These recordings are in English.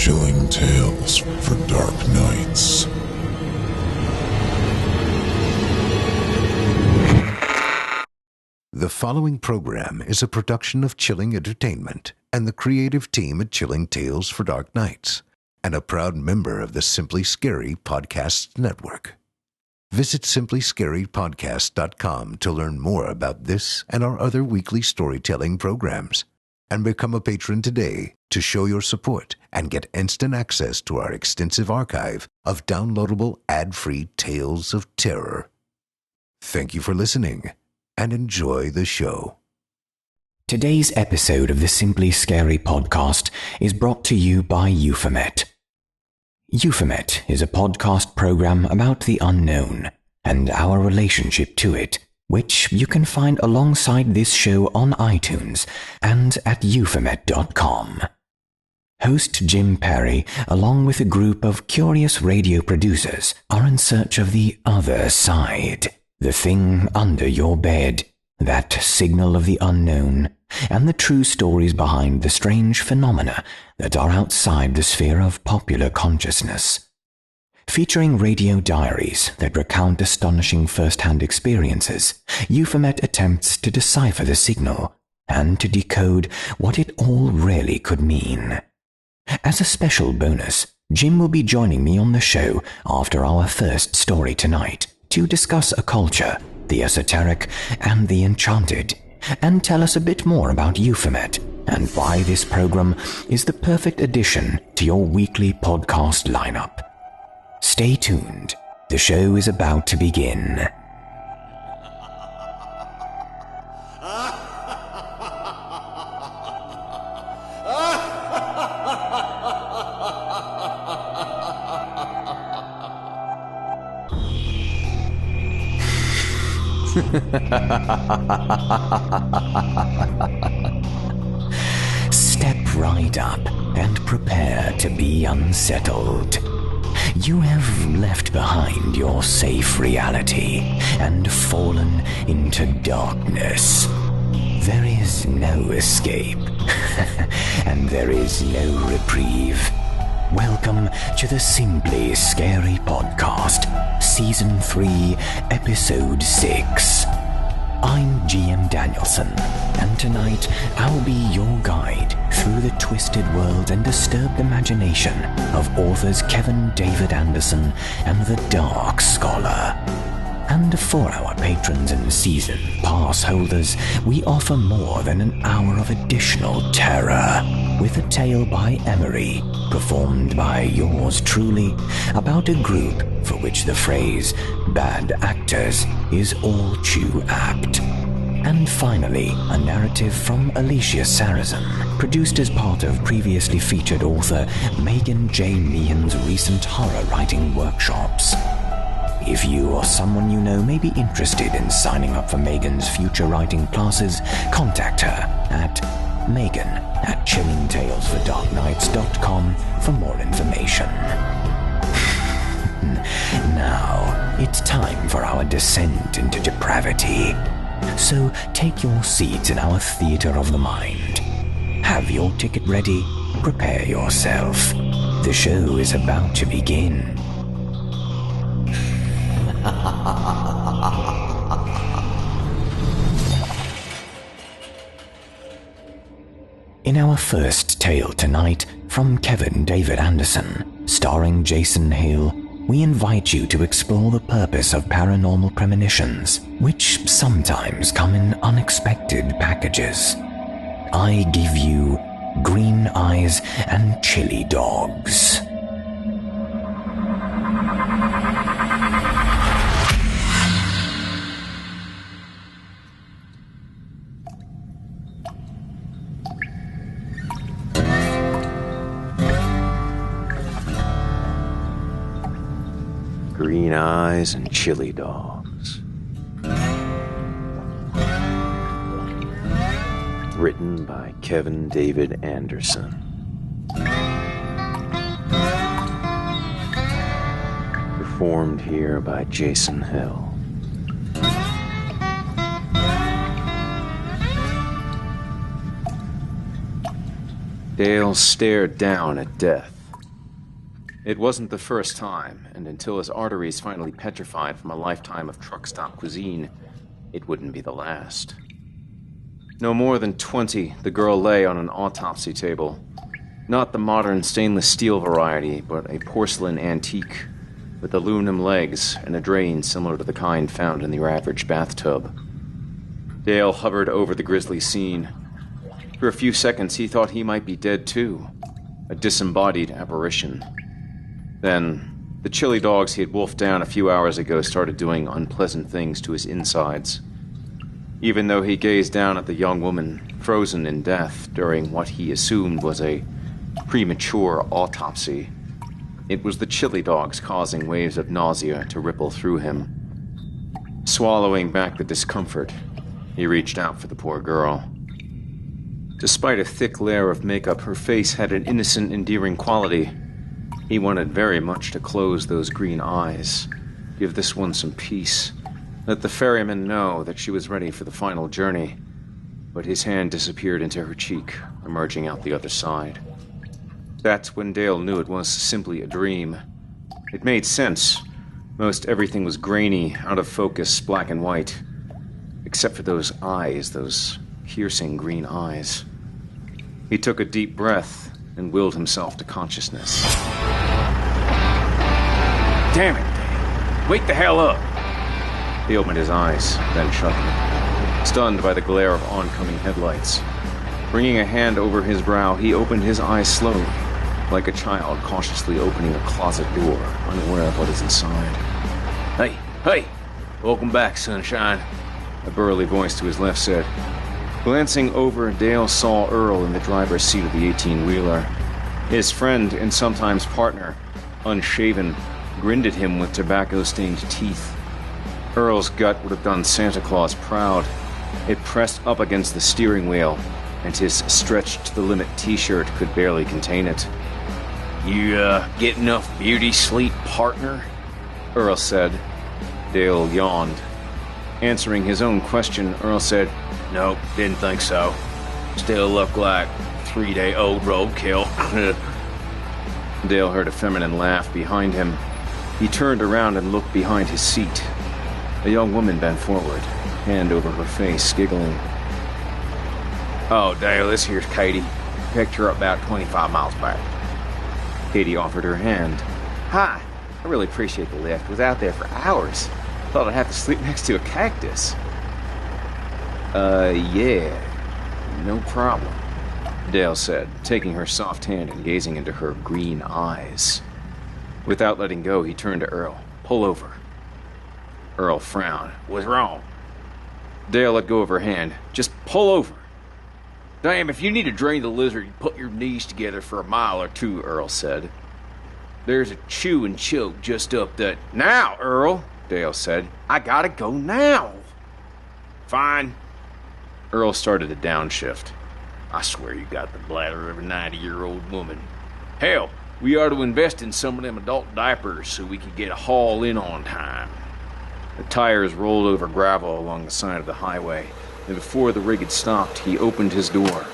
Chilling tales for dark nights. The following program is a production of Chilling Entertainment and the creative team at Chilling Tales for Dark Nights, and a proud member of the Simply Scary Podcasts Network. Visit simplyscarypodcast.com to learn more about this and our other weekly storytelling programs, and become a patron today to show your support and get instant access to our extensive archive of downloadable ad-free tales of terror. Thank you for listening, and enjoy the show. Today's episode of the Simply Scary podcast is brought to you by Euphomet. Euphomet is a podcast program about the unknown and our relationship to it, which you can find alongside this show on iTunes and at euphomet.com. Host Jim Perry, along with a group of curious radio producers, are in search of the other side, the thing under your bed, that signal of the unknown, and the true stories behind the strange phenomena that are outside the sphere of popular consciousness. Featuring radio diaries that recount astonishing first-hand experiences, Euphomet attempts to decipher the signal and to decode what it all really could mean. As a special bonus, Jim will be joining me on the show after our first story tonight to discuss a culture, the esoteric, and the enchanted, and tell us a bit more about Euphomet and why this program is the perfect addition to your weekly podcast lineup. Stay tuned. The show is about to begin. Step right up and prepare to be unsettled. You have left behind your safe reality and fallen into darkness. There is no escape, and there is no reprieve. Welcome to the Simply Scary Podcast, Season 3, Episode 6. I'm GM Danielson, and tonight I'll be your guide through the twisted world and disturbed imagination of authors Kevin David Anderson and the Dark Scholar. And for our patrons and season pass holders, we offer more than an hour of additional terror, with a tale by Emeryy, performed by yours truly, about a group for which the phrase bad actors is all too apt. And finally, a narrative from Alicia Sarazin, produced as part of previously featured author Megan J. Meehan's recent horror writing workshops. If you or someone you know may be interested in signing up for Megan's future writing classes, contact her at megan@chillingtalesfordarknights.com for more information. Now, it's time for our descent into depravity. So take your seats in our theater of the mind. Have your ticket ready, prepare yourself. The show is about to begin. In our first tale tonight, from Kevin David Anderson, starring Jason Hale, we invite you to explore the purpose of paranormal premonitions, which sometimes come in unexpected packages. I give you Green Eyes and Chili Dogs. Green Eyes and Chili Dogs. Written by Kevin David Anderson. Performed here by Jason Hill. Dale stared down at death, It wasn't the first time, and until his arteries finally petrified from a lifetime of truck stop cuisine, it wouldn't be the last. No more than 20, the girl lay on an autopsy table. Not the modern stainless steel variety, but a porcelain antique, with aluminum legs and a drain similar to the kind found in your average bathtub. Dale hovered over the grisly scene. For a few seconds he thought he might be dead too, a disembodied apparition. Then, the chili dogs he had wolfed down a few hours ago started doing unpleasant things to his insides. Even though he gazed down at the young woman, frozen in death during what he assumed was a premature autopsy, it was the chili dogs causing waves of nausea to ripple through him. Swallowing back the discomfort, he reached out for the poor girl. Despite a thick layer of makeup, her face had an innocent, endearing quality. He wanted very much to close those green eyes, give this one some peace, let the ferryman know that she was ready for the final journey, but his hand disappeared into her cheek, emerging out the other side. That's when Dale knew it was simply a dream. It made sense. Most everything was grainy, out of focus, black and white, except for those eyes, those piercing green eyes. He took a deep breath and willed himself to consciousness. Damn it, Dale. Wake the hell up! He opened his eyes, then shut them, stunned by the glare of oncoming headlights. Bringing a hand over his brow, he opened his eyes slowly, like a child cautiously opening a closet door, unaware of what is inside. Hey! Welcome back, sunshine, a burly voice to his left said. Glancing over, Dale saw Earl in the driver's seat of the 18-wheeler. His friend and sometimes partner, unshaven, grinned at him with tobacco-stained teeth. Earl's gut would have done Santa Claus proud. It pressed up against the steering wheel, and his stretched-to-the-limit t-shirt could barely contain it. You, get enough beauty sleep, partner? Earl said. Dale yawned. Answering his own question, Earl said, Nope, didn't think so. Still look like 3-day-old roadkill. Dale heard a feminine laugh behind him. He turned around and looked behind his seat. A young woman bent forward, hand over her face, giggling. Oh, Dale, this here's Katie. Picked her up about 25 miles back. Katie offered her hand. Hi, I really appreciate the lift. Was out there for hours. Thought I'd have to sleep next to a cactus. Yeah. No problem, Dale said, taking her soft hand and gazing into her green eyes. Without letting go, he turned to Earl. Pull over. Earl frowned. What's wrong? Dale let go of her hand. Just pull over. Damn, if you need to drain the lizard, you put your knees together for a mile or two, Earl said. There's a chew and choke just up that... Now, Earl, Dale said. I gotta go now. Fine. Earl started a downshift. I swear you got the bladder of a 90-year-old woman. Hell, we ought to invest in some of them adult diapers so we can get a haul in on time. The tires rolled over gravel along the side of the highway, and before the rig had stopped, he opened his door.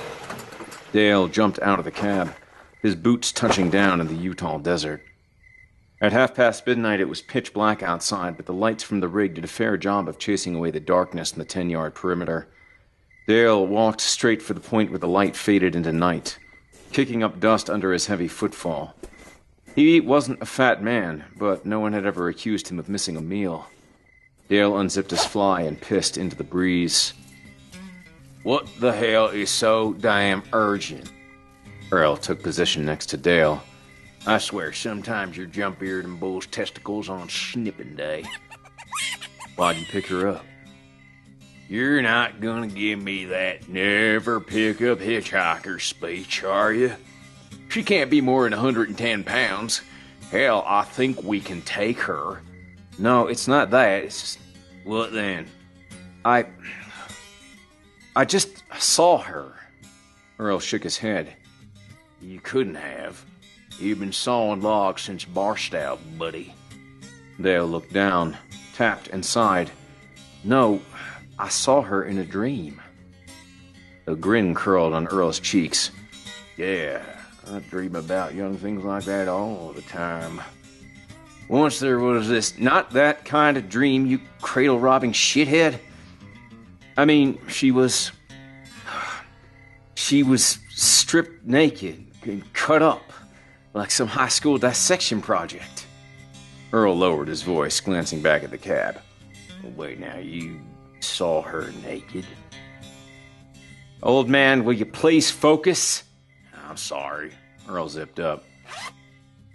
Dale jumped out of the cab, his boots touching down in the Utah desert. At midnight, it was pitch black outside, but the lights from the rig did a fair job of chasing away the darkness in the 10-yard perimeter. Dale walked straight for the point where the light faded into night, kicking up dust under his heavy footfall. He wasn't a fat man, but no one had ever accused him of missing a meal. Dale unzipped his fly and pissed into the breeze. What the hell is so damn urgent? Earl took position next to Dale. I swear, sometimes you're jumpier than bull's testicles on snipping day. Why'd you pick her up? You're not gonna give me that never pick up hitchhiker speech, are you? She can't be more than 110 pounds. Hell, I think we can take her. No, it's not that. It's just... What then? I just saw her. Earl shook his head. You couldn't have. You've been sawing logs since Barstow, buddy. Dale looked down, tapped, and sighed. No, I saw her in a dream. A grin curled on Earl's cheeks. Yeah, I dream about young things like that all the time. Once there was this, not that kind of dream, you cradle-robbing shithead. I mean, she was stripped naked and cut up like some high school dissection project. Earl lowered his voice, glancing back at the cab. Wait, now, you saw her naked? Old man, will you please focus? I'm sorry. Earl zipped up.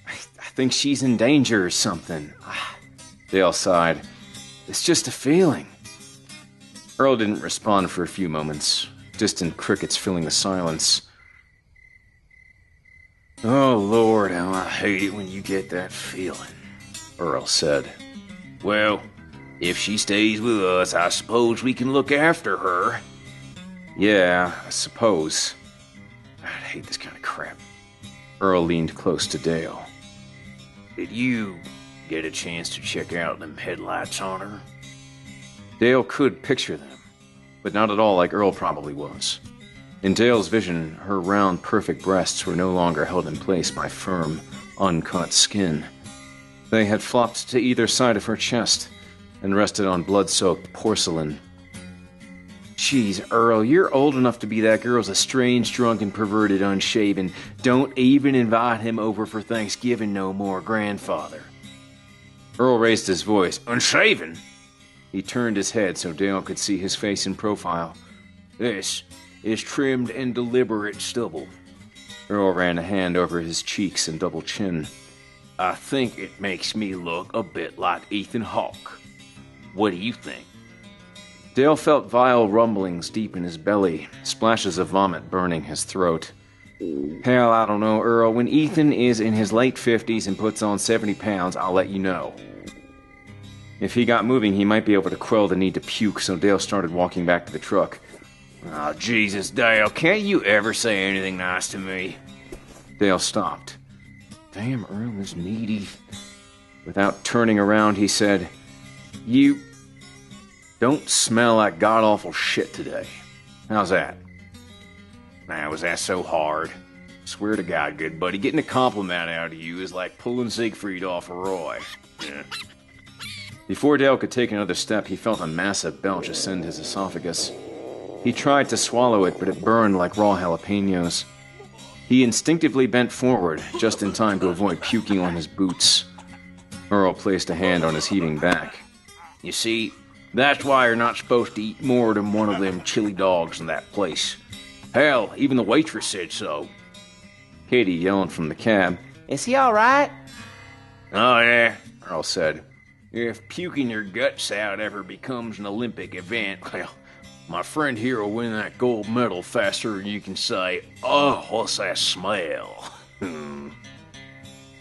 I think she's in danger or something. Dale sighed. It's just a feeling. Earl didn't respond for a few moments, distant crickets filling the silence. Oh, Lord, how I hate it when you get that feeling, Earl said. Well, if she stays with us, I suppose we can look after her. Yeah, I suppose. I hate this kind of crap. Earl leaned close to Dale. Did you get a chance to check out them headlights on her? Dale could picture them, but not at all like Earl probably was. In Dale's vision, her round, perfect breasts were no longer held in place by firm, uncut skin. They had flopped to either side of her chest and rested on blood-soaked porcelain. Jeez, Earl, you're old enough to be that girl's estranged, drunken, perverted, unshaven. Don't even invite him over for Thanksgiving no more, grandfather. Earl raised his voice. Unshaven? He turned his head so Dale could see his face in profile. This is trimmed and deliberate stubble. Earl ran a hand over his cheeks and double chin. I think it makes me look a bit like Ethan Hawke. What do you think? Dale felt vile rumblings deep in his belly, splashes of vomit burning his throat. Hell, I don't know, Earl. When Ethan is in his late 50s and puts on 70 pounds, I'll let you know. If he got moving, he might be able to quell the need to puke, so Dale started walking back to the truck. Oh, Jesus, Dale, can't you ever say anything nice to me? Dale stopped. Damn, Earl is needy. Without turning around, he said, You don't smell like god-awful shit today. How's that? Man, was that so hard? Swear to God, good buddy, getting a compliment out of you is like pulling Siegfried off a Roy. Yeah. Before Dale could take another step, he felt a massive belch ascend his esophagus. He tried to swallow it, but it burned like raw jalapenos. He instinctively bent forward, just in time to avoid puking on his boots. Earl placed a hand on his heaving back. You see, that's why you're not supposed to eat more than one of them chili dogs in that place. Hell, even the waitress said so. Katie yelled from the cab, Is he all right? Oh, yeah, Earl said. If puking your guts out ever becomes an Olympic event, well, my friend here will win that gold medal faster than you can say, Oh, what's that smell?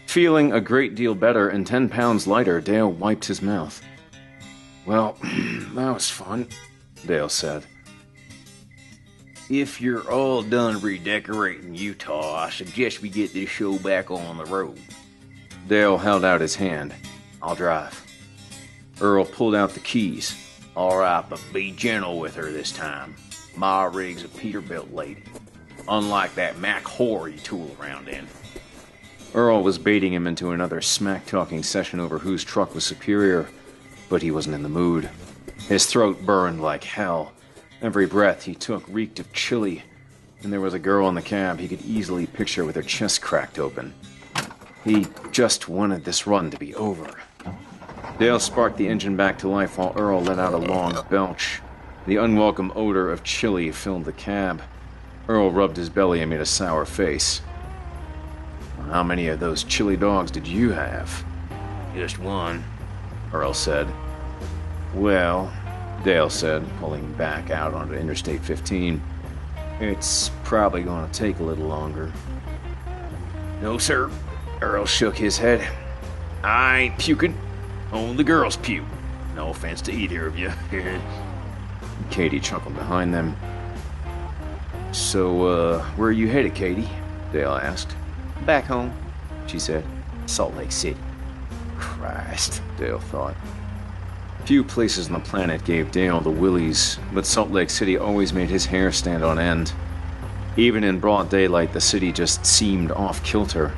Feeling a great deal better and 10 pounds lighter, Dale wiped his mouth. Well, that was fun, Dale said. If you're all done redecorating Utah, I suggest we get this show back on the road. Dale held out his hand. I'll drive. Earl pulled out the keys. All right, but be gentle with her this time. Ma Rig's a Peterbilt lady. Unlike that Mac whore you tool around in. Earl was baiting him into another smack-talking session over whose truck was superior, but he wasn't in the mood. His throat burned like hell. Every breath he took reeked of chili, and there was a girl in the cab he could easily picture with her chest cracked open. He just wanted this run to be over. Dale sparked the engine back to life while Earl let out a long belch. The unwelcome odor of chili filled the cab. Earl rubbed his belly and made a sour face. How many of those chili dogs did you have? Just one, Earl said. Well, Dale said, pulling back out onto Interstate 15. It's probably going to take a little longer. No, sir. Earl shook his head. I ain't puking. Only the girls puke. No offense to either of you. Katie chuckled behind them. So, where are you headed, Katie? Dale asked. Back home, she said. Salt Lake City. Christ, Dale thought. Few places on the planet gave Dale the willies, but Salt Lake City always made his hair stand on end. Even in broad daylight, the city just seemed off-kilter.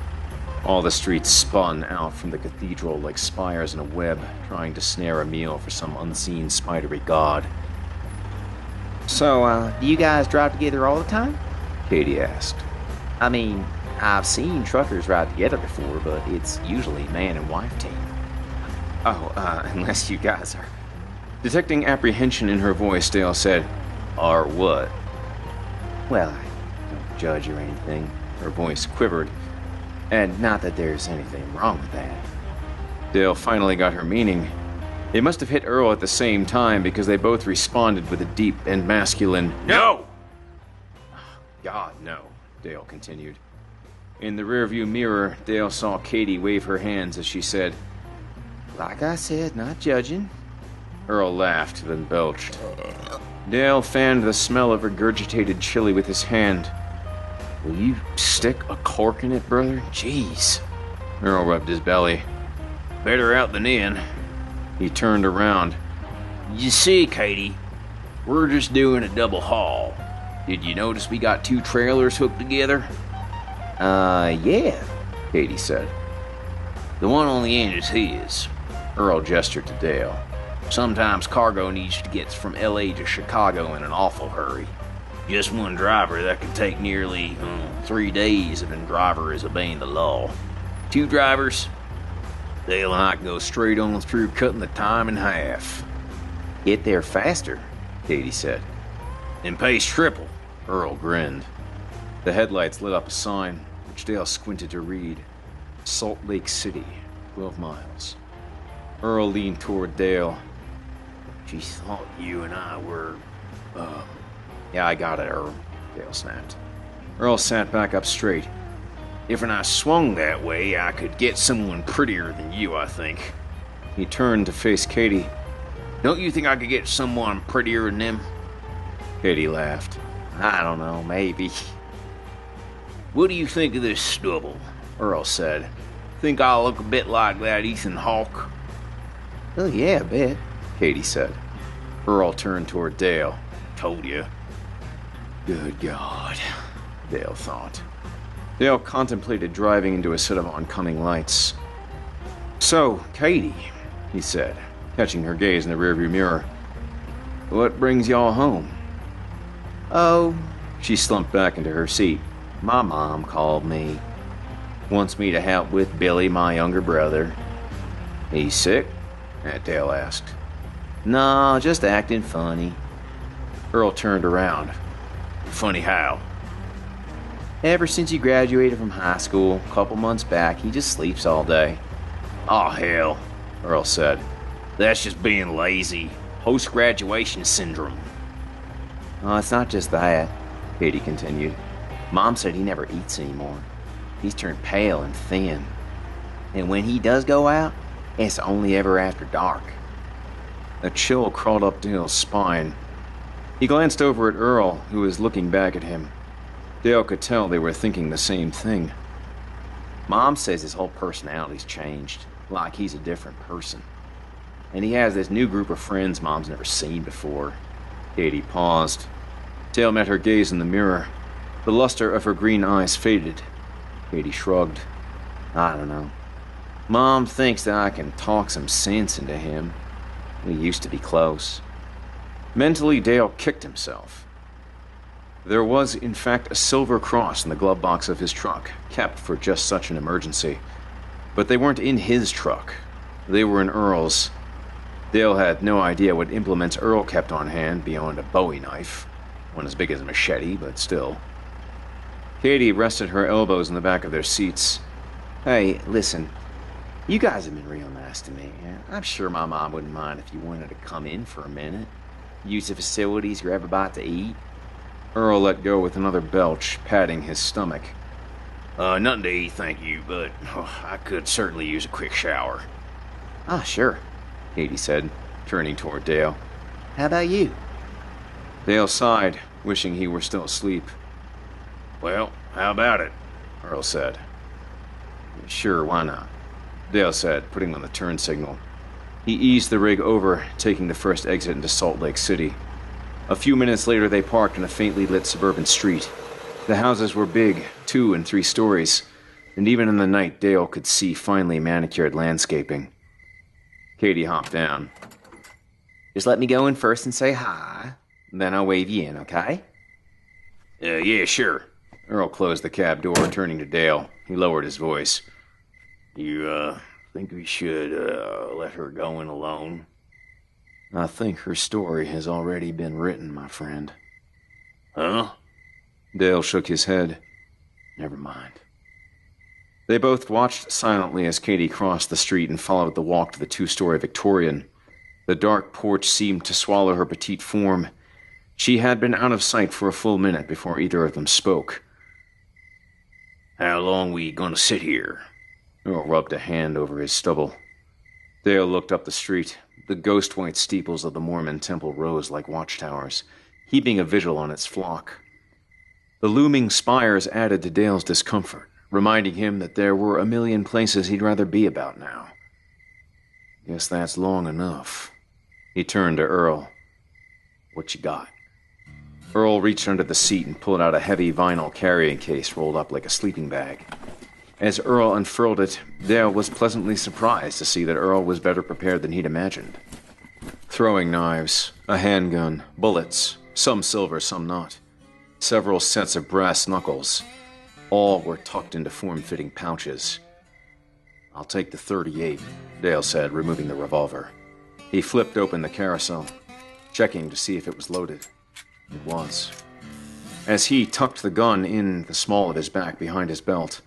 All the streets spun out from the cathedral like spires in a web, trying to snare a meal for some unseen spidery god. So, do you guys drive together all the time? Katie asked. I mean, I've seen truckers ride together before, but it's usually man and wife team. Oh, unless you guys are... Detecting apprehension in her voice, Dale said, "Are what?" Well, I don't judge or anything. Her voice quivered. And not that there's anything wrong with that. Dale finally got her meaning. It must have hit Earl at the same time because they both responded with a deep and masculine, "No!" God, no, Dale continued. In the rearview mirror, Dale saw Katie wave her hands as she said, Like I said, not judging. Earl laughed, then belched. Dale fanned the smell of regurgitated chili with his hand. "Will you stick a cork in it, brother? Jeez." Earl rubbed his belly. "Better out than in." He turned around. "You see, Katie, we're just doing a double haul. Did you notice we got 2 trailers hooked together?" Yeah, Katie said. the one on the end is his." Earl gestured to Dale. Sometimes cargo needs to get from LA to Chicago in an awful hurry. Just one driver, that could take nearly 3 days if a driver is obeying the law. 2 drivers, Dale and I can go straight on through, cutting the time in half. "Get there faster," Katie said. "And pays triple." Earl grinned. The headlights lit up a sign, which Dale squinted to read. Salt Lake City, 12 miles. Earl leaned toward Dale. "She thought you and I were, Yeah, I got it, Earl," Dale snapped. Earl sat back up straight. If I swung that way, I could get someone prettier than you, I think." He turned to face Katie. "Don't you think I could get someone prettier than them?" Katie laughed. "I don't know, maybe." "What do you think of this stubble?" Earl said. "Think I'll look a bit like that Ethan Hawke?" "Oh yeah, a bit," Katie said. Earl turned toward Dale. "Told you." Good God, Dale thought. Dale contemplated driving into a set of oncoming lights. "So, Katie," he said, catching her gaze in the rearview mirror, "what brings y'all home?" "Oh," she slumped back into her seat. "My mom called me. Wants me to help with Billy, my younger brother." "He's sick?" Dale asked. "No, just acting funny." Earl turned around. "Funny how?" "Ever since he graduated from high school, a couple months back, he just sleeps all day." "Oh, hell," Earl said. "That's just being lazy. Post-graduation syndrome." "Oh, it's not just that," Katie continued. "Mom said he never eats anymore. He's turned pale and thin. And when he does go out, it's only ever after dark." A chill crawled up Dale's spine. He glanced over at Earl, who was looking back at him. Dale could tell they were thinking the same thing. "Mom says his whole personality's changed, like he's a different person. And he has this new group of friends Mom's never seen before." Katie paused. Dale met her gaze in the mirror. The luster of her green eyes faded. Katie shrugged. "I don't know. Mom thinks that I can talk some sense into him. We used to be close." Mentally, Dale kicked himself. There was, in fact, a silver cross in the glove box of his truck, kept for just such an emergency. But they weren't in his truck. They were in Earl's. Dale had no idea what implements Earl kept on hand beyond a Bowie knife. One as big as a machete, but still. Katie rested her elbows in the back of their seats. "Hey, listen. You guys have been real nice to me. I'm sure my mom wouldn't mind if you wanted to come in for a minute. Use the facilities, grab a bite to eat." Earl let go with another belch, patting his stomach. Nothing to eat, thank you, but I could certainly use a quick shower." "Ah, sure," Katie said, turning toward Dale. "How about you?" Dale sighed, wishing he were still asleep. "Well, how about it?" Earl said. "Sure, why not?" Dale said, putting on the turn signal. He eased the rig over, taking the first exit into Salt Lake City. A few minutes later, they parked on a faintly lit suburban street. The houses were big, 2 and 3 stories, and even in the night Dale could see finely manicured landscaping. Katie hopped down. "Just let me go in first and say hi, then I'll wave you in, okay?" Yeah, sure. Earl closed the cab door, turning to Dale. He lowered his voice. You, think we should, let her go in alone? "I think her story has already been written, my friend." Huh? Dale shook his head. "Never mind." They both watched silently as Katie crossed the street and followed the walk to the 2-story Victorian. The dark porch seemed to swallow her petite form. She had been out of sight for a full minute before either of them spoke. "How long we gonna sit here?" Earl rubbed a hand over his stubble. Dale looked up the street. The ghost-white steeples of the Mormon temple rose like watchtowers, heaping a vigil on its flock. The looming spires added to Dale's discomfort, reminding him that there were a million places he'd rather be about now. "Guess that's long enough." He turned to Earl. "What you got?" Earl reached under the seat and pulled out a heavy vinyl carrying case rolled up like a sleeping bag. As Earl unfurled it, Dale was pleasantly surprised to see that Earl was better prepared than he'd imagined. Throwing knives, a handgun, bullets, some silver, some not, several sets of brass knuckles. All were tucked into form-fitting pouches. "I'll take the .38, Dale said, removing the revolver. He flipped open the carousel, checking to see if it was loaded. It was. As he tucked the gun in the small of his back behind his belt,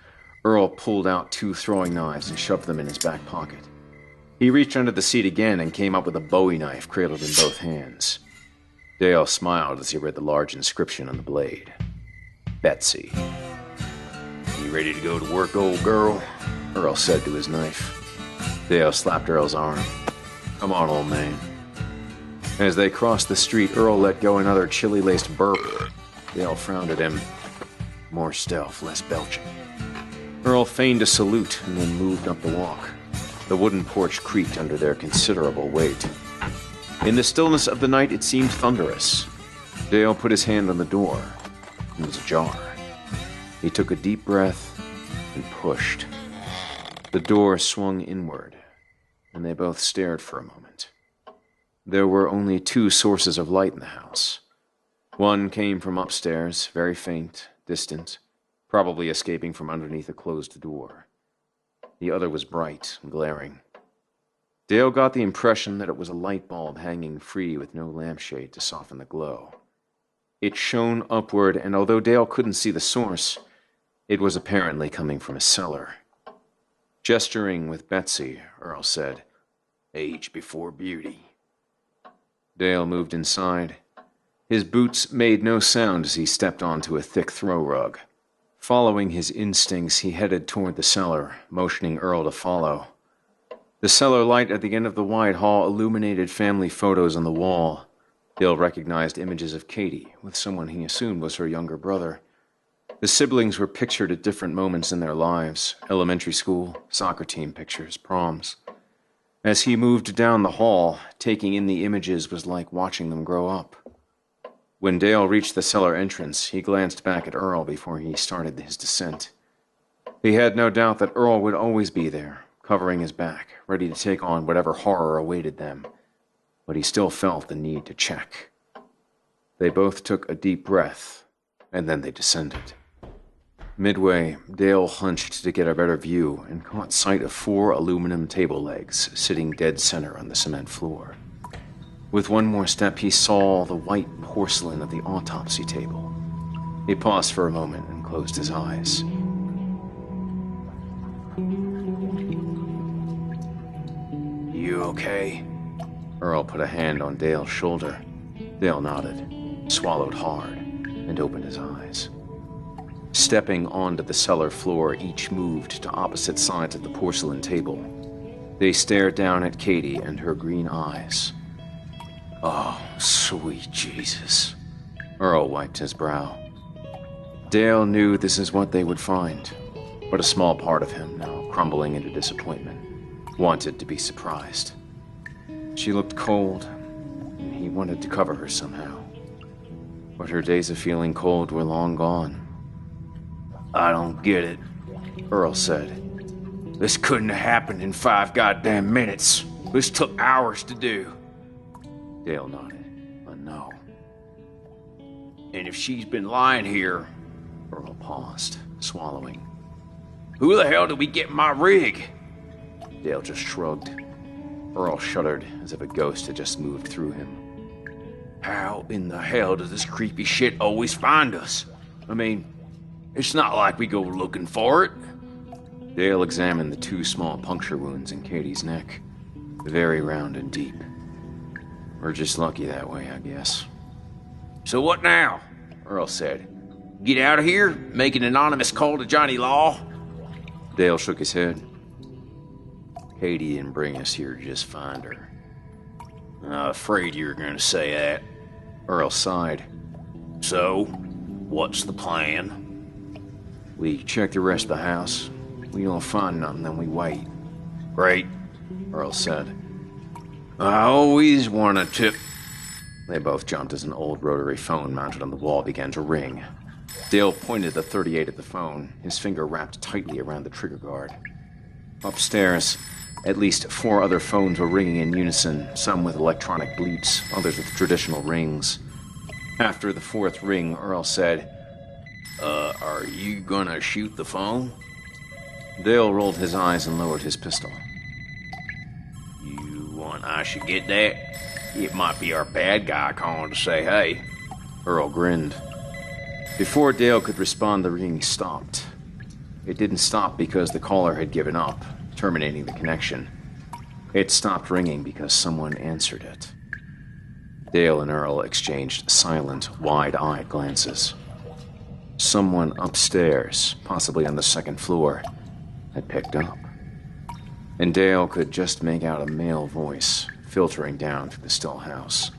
Earl pulled out 2 throwing knives and shoved them in his back pocket. He reached under the seat again and came up with a Bowie knife cradled in both hands. Dale smiled as he read the large inscription on the blade. Betsy. "You ready to go to work, old girl?" Earl said to his knife. Dale slapped Earl's arm. "Come on, old man." As they crossed the street, Earl let go another chili-laced burp. Dale frowned at him. More stealth, less belching. Earl feigned a salute and then moved up the walk. The wooden porch creaked under their considerable weight. In the stillness of the night, it seemed thunderous. Dale put his hand on the door. It was ajar. He took a deep breath and pushed. The door swung inward, and they both stared for a moment. There were only 2 sources of light in the house. One came from upstairs, very faint, distant, probably escaping from underneath a closed door. The other was bright and glaring. Dale got the impression that it was a light bulb hanging free with no lampshade to soften the glow. It shone upward, and although Dale couldn't see the source, it was apparently coming from a cellar. Gesturing with Betsy, Earl said, "Age before beauty." Dale moved inside. His boots made no sound as he stepped onto a thick throw rug. Following his instincts, he headed toward the cellar, motioning Earl to follow. The cellar light at the end of the wide hall illuminated family photos on the wall. Dale recognized images of Katie with someone he assumed was her younger brother. The siblings were pictured at different moments in their lives: elementary school, soccer team pictures, proms. As he moved down the hall, taking in the images was like watching them grow up. When Dale reached the cellar entrance, he glanced back at Earl before he started his descent. He had no doubt that Earl would always be there, covering his back, ready to take on whatever horror awaited them. But he still felt the need to check. They both took a deep breath, and then they descended. Midway, Dale hunched to get a better view and caught sight of 4 aluminum table legs sitting dead center on the cement floor. With one more step, he saw the white porcelain of the autopsy table. He paused for a moment and closed his eyes. "You okay?" Earl put a hand on Dale's shoulder. Dale nodded, swallowed hard, and opened his eyes. Stepping onto the cellar floor, each moved to opposite sides of the porcelain table. They stared down at Katie and her green eyes. "Oh, sweet Jesus." Earl wiped his brow. Dale knew this is what they would find, but a small part of him, now crumbling into disappointment, wanted to be surprised. She looked cold, and he wanted to cover her somehow. But her days of feeling cold were long gone, I don't get it, Earl said. This couldn't have happened in 5 goddamn minutes. This took hours to do. Dale nodded. No. And if she's been lying here... Earl paused, swallowing. Who the hell did we get in my rig? Dale just shrugged. Earl shuddered as if a ghost had just moved through him. How in the hell does this creepy shit always find us? I mean, it's not like we go looking for it. Dale examined the 2 small puncture wounds in Katie's neck. Very round and deep. We're just lucky that way, I guess. So what now? Earl said. Get out of here? Make an anonymous call to Johnny Law? Dale shook his head. Katie didn't bring us here to just find her. I'm afraid you were going to say that. Earl sighed. So, what's the plan? We check the rest of the house. We don't find nothing, then we wait. Great, Earl said. I always want to tip... They both jumped as an old rotary phone mounted on the wall began to ring. Dale pointed the .38 at the phone, his finger wrapped tightly around the trigger guard. Upstairs, at least 4 other phones were ringing in unison, some with electronic bleeps, others with traditional rings. After the 4th ring, Earl said, are you gonna shoot the phone? Dale rolled his eyes and lowered his pistol. You want I should get that? It might be our bad guy calling to say hey. Earl grinned. Before Dale could respond, the ringing stopped. It didn't stop because the caller had given up, terminating the connection. It stopped ringing because someone answered it. Dale and Earl exchanged silent, wide-eyed glances. Someone upstairs, possibly on the 2nd floor, had picked up. And Dale could just make out a male voice filtering down through the still house.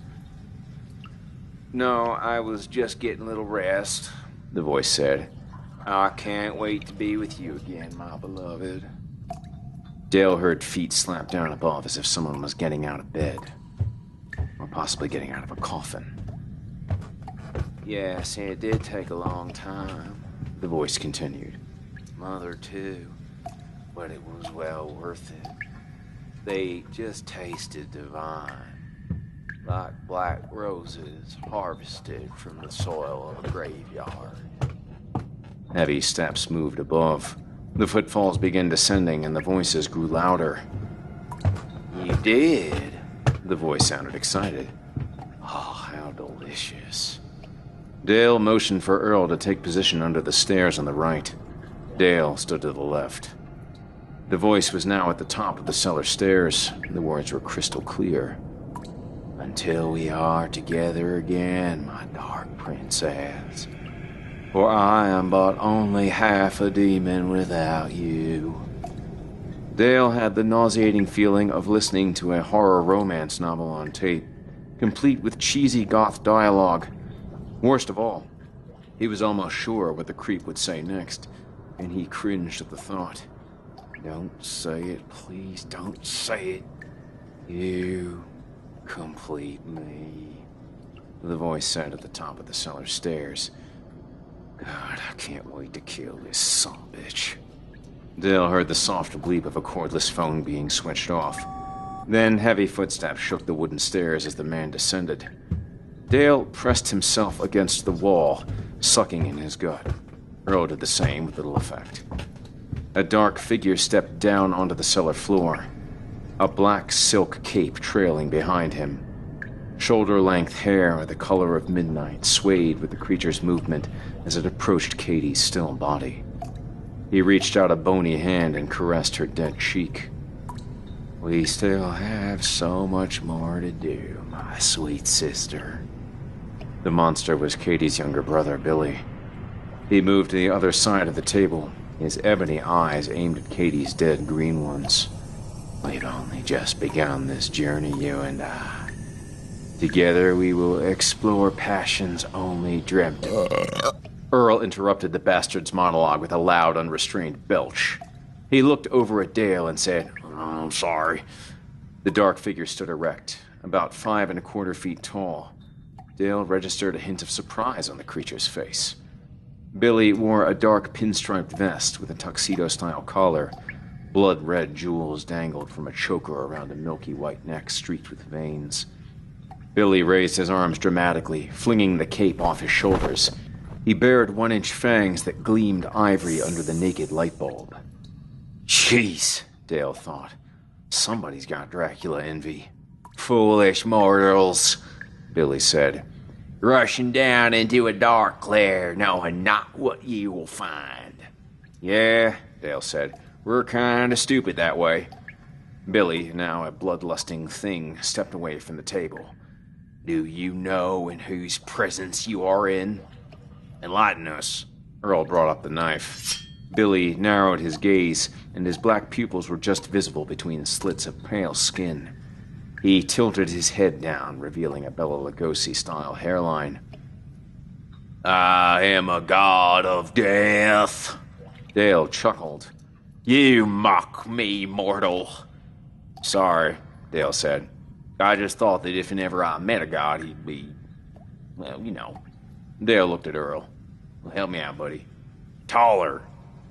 No, I was just getting a little rest, the voice said. I can't wait to be with you again, my beloved. Dale heard feet slap down above as if someone was getting out of bed. Or possibly getting out of a coffin. Yes, and it did take a long time, the voice continued. Mother, too. But it was well worth it. They just tasted divine. Like black roses harvested from the soil of a graveyard. Heavy steps moved above. The footfalls began descending and the voices grew louder. You did? The voice sounded excited. Oh, how delicious. Dale motioned for Earl to take position under the stairs on the right. Dale stood to the left. The voice was now at the top of the cellar stairs. The words were crystal clear. Until we are together again, my dark princess. For I am but only half a demon without you. Dale had the nauseating feeling of listening to a horror romance novel on tape, complete with cheesy goth dialogue. Worst of all, he was almost sure what the creep would say next, and he cringed at the thought. Don't say it, please don't say it. You complete me, the voice said at the top of the cellar stairs. God, I can't wait to kill this sumbitch. Dale heard the soft bleep of a cordless phone being switched off. Then heavy footsteps shook the wooden stairs as the man descended. Dale pressed himself against the wall, sucking in his gut. Earl did the same with little effect. A dark figure stepped down onto the cellar floor, a black silk cape trailing behind him. Shoulder-length hair the color of midnight swayed with the creature's movement as it approached Katie's still body. He reached out a bony hand and caressed her dead cheek. We still have so much more to do, my sweet sister. The monster was Katie's younger brother, Billy. He moved to the other side of the table, his ebony eyes aimed at Katie's dead green ones. We've only just begun this journey, you and I. Together we will explore passions only dreamt of. Earl interrupted the bastard's monologue with a loud, unrestrained belch. He looked over at Dale and said, I'm sorry. The dark figure stood erect, about 5¼ feet tall. Dale registered a hint of surprise on the creature's face. Billy wore a dark pinstriped vest with a tuxedo-style collar. Blood-red jewels dangled from a choker around a milky white neck streaked with veins. Billy raised his arms dramatically, flinging the cape off his shoulders. He bared 1-inch fangs that gleamed ivory under the naked light bulb. Jeez, Dale thought. Somebody's got Dracula envy. Foolish mortals, Billy said. Rushing down into a dark lair, knowing not what you will find. Yeah, Dale said. We're kinda stupid that way. Billy, now a bloodlusting thing, stepped away from the table. Do you know in whose presence you are in? Enlighten us. Earl brought up the knife. Billy narrowed his gaze, and his black pupils were just visible between slits of pale skin. He tilted his head down, revealing a Bela Lugosi-style hairline. I am a god of death. Dale chuckled. You mock me, mortal. Sorry, Dale said. I just thought that if and ever I met a god, he'd be... well, you know. Dale looked at Earl. Well, help me out, buddy. Taller,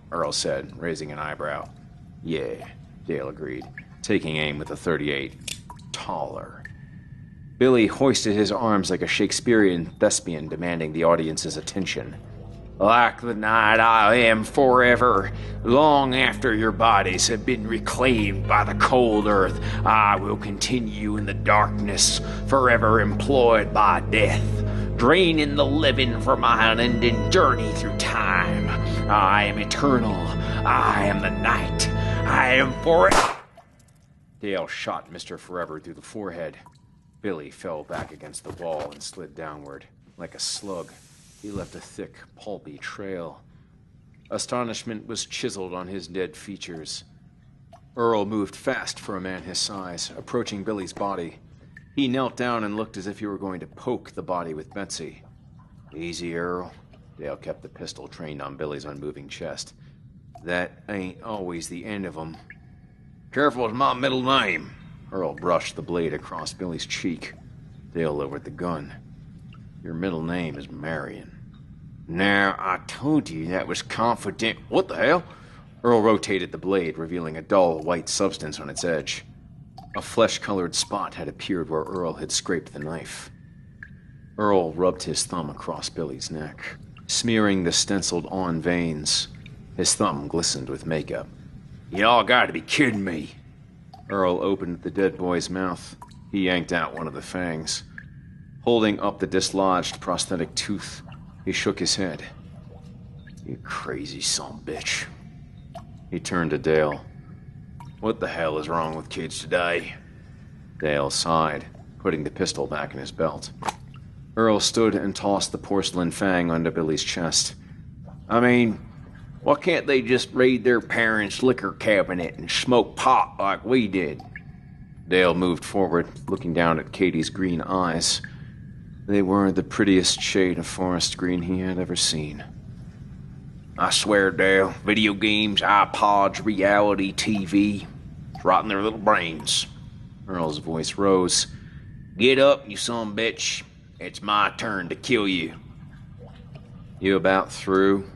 Earl said, raising an eyebrow. Yeah, Dale agreed, taking aim with a .38. Taller. Billy hoisted his arms like a Shakespearean thespian demanding the audience's attention. Like the night I am forever, long after your bodies have been reclaimed by the cold earth, I will continue in the darkness, forever employed by death, draining the living for my unending journey through time. I am eternal. I am the night. I am forever. Dale shot Mr. Forever through the forehead. Billy fell back against the wall and slid downward. Like a slug, he left a thick, pulpy trail. Astonishment was chiseled on his dead features. Earl moved fast for a man his size, approaching Billy's body. He knelt down and looked as if he were going to poke the body with Betsy. Easy, Earl. Dale kept the pistol trained on Billy's unmoving chest. That ain't always the end of 'em. Careful is my middle name. Earl brushed the blade across Billy's cheek. Dale lowered the gun. Your middle name is Marion. Now, I told you that was confident. What the hell? Earl rotated the blade, revealing a dull white substance on its edge. A flesh-colored spot had appeared where Earl had scraped the knife. Earl rubbed his thumb across Billy's neck, smearing the stenciled-on veins. His thumb glistened with makeup. Y'all gotta be kidding me. Earl opened the dead boy's mouth. He yanked out one of the fangs. Holding up the dislodged prosthetic tooth, he shook his head. You crazy son-bitch. He turned to Dale. What the hell is wrong with kids today? Dale sighed, putting the pistol back in his belt. Earl stood and tossed the porcelain fang onto Billy's chest. I mean, why can't they just raid their parents' liquor cabinet and smoke pot like we did? Dale moved forward, looking down at Katie's green eyes. They were the prettiest shade of forest green he had ever seen. I swear, Dale, video games, iPods, reality TV, it's rotting their little brains. Earl's voice rose. Get up, you son of a bitch. It's my turn to kill you. You about through?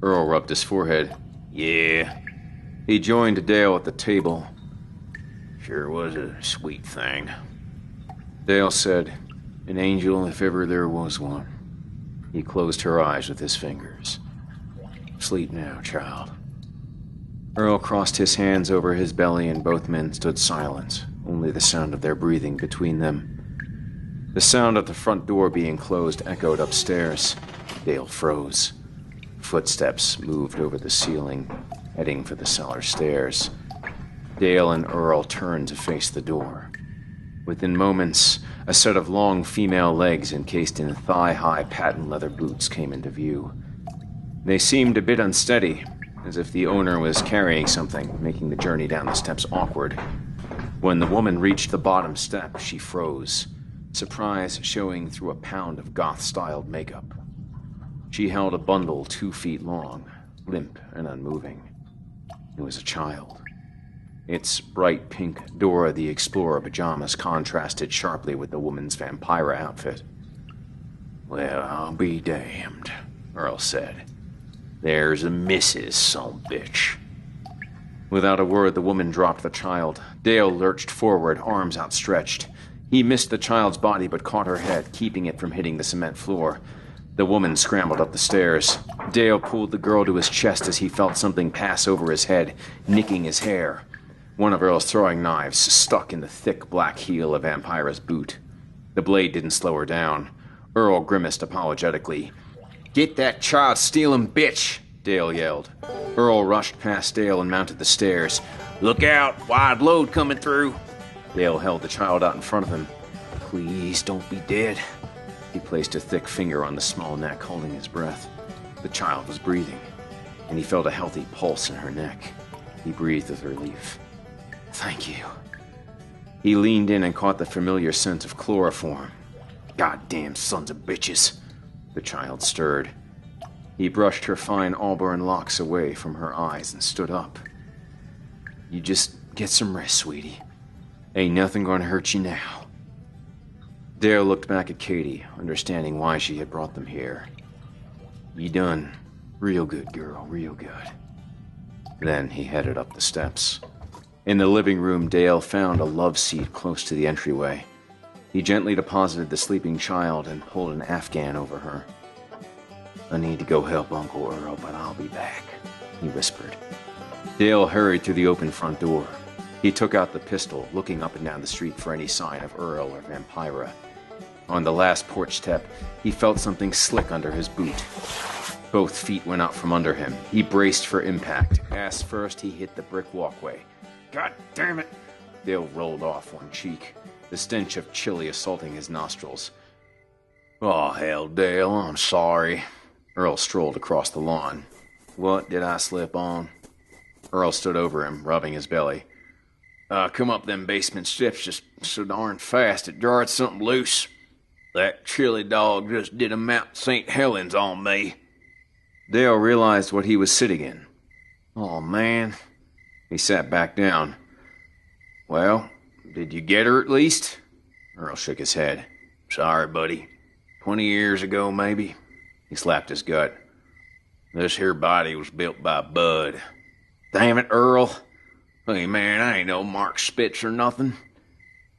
Earl rubbed his forehead. Yeah. He joined Dale at the table. Sure was a sweet thing. Dale said, an angel if ever there was one. He closed her eyes with his fingers. Sleep now, child. Earl crossed his hands over his belly and both men stood silent, only the sound of their breathing between them. The sound of the front door being closed echoed upstairs. Dale froze. Footsteps moved over the ceiling, heading for the cellar stairs. Dale and Earl turned to face the door. Within moments, a set of long female legs encased in thigh-high patent leather boots came into view. They seemed a bit unsteady, as if the owner was carrying something, making the journey down the steps awkward. When the woman reached the bottom step, she froze, surprise showing through a pound of goth-styled makeup. She held a bundle 2 feet long, limp and unmoving. It was a child. Its bright pink Dora the Explorer pajamas contrasted sharply with the woman's vampira outfit. Well, I'll be damned, Earl said. "There's a missus, son bitch." Without a word, the woman dropped the child. Dale lurched forward, arms outstretched. He missed the child's body but caught her head, keeping it from hitting the cement floor. The woman scrambled up the stairs. Dale pulled the girl to his chest as he felt something pass over his head, nicking his hair. One of Earl's throwing knives stuck in the thick black heel of Vampira's boot. The blade didn't slow her down. Earl grimaced apologetically. "Get that child-stealing bitch!" Dale yelled. Earl rushed past Dale and mounted the stairs. "Look out! Wide load coming through!" Dale held the child out in front of him. "Please don't be dead." He placed a thick finger on the small neck, holding his breath. The child was breathing, and he felt a healthy pulse in her neck. He breathed with relief. "Thank you." He leaned in and caught the familiar scent of chloroform. "Goddamn sons of bitches." The child stirred. He brushed her fine auburn locks away from her eyes and stood up. "You just get some rest, sweetie. Ain't nothing gonna hurt you now." Dale looked back at Katie, understanding why she had brought them here. "You done real good, girl, real good." Then he headed up the steps. In the living room, Dale found a love seat close to the entryway. He gently deposited the sleeping child and pulled an Afghan over her. "I need to go help Uncle Earl, but I'll be back," he whispered. Dale hurried through the open front door. He took out the pistol, looking up and down the street for any sign of Earl or Vampira. On the last porch step, he felt something slick under his boot. Both feet went out from under him. He braced for impact. Ass first, he hit the brick walkway. "God damn it!" Dale rolled off one cheek, the stench of chili assaulting his nostrils. "Oh, hell, Dale, I'm sorry." Earl strolled across the lawn. "What did I slip on?" Earl stood over him, rubbing his belly. Come up them basement steps just so darn fast it jarred something loose. That chili dog just did a Mount St. Helens on me." Dale realized what he was sitting in. "Oh, man." He sat back down. "Well, did you get her at least?" Earl shook his head. "Sorry, buddy. 20 years ago, maybe." He slapped his gut. "This here body was built by Bud." "Damn it, Earl." "Hey, man, I ain't no Mark Spitz or nothing."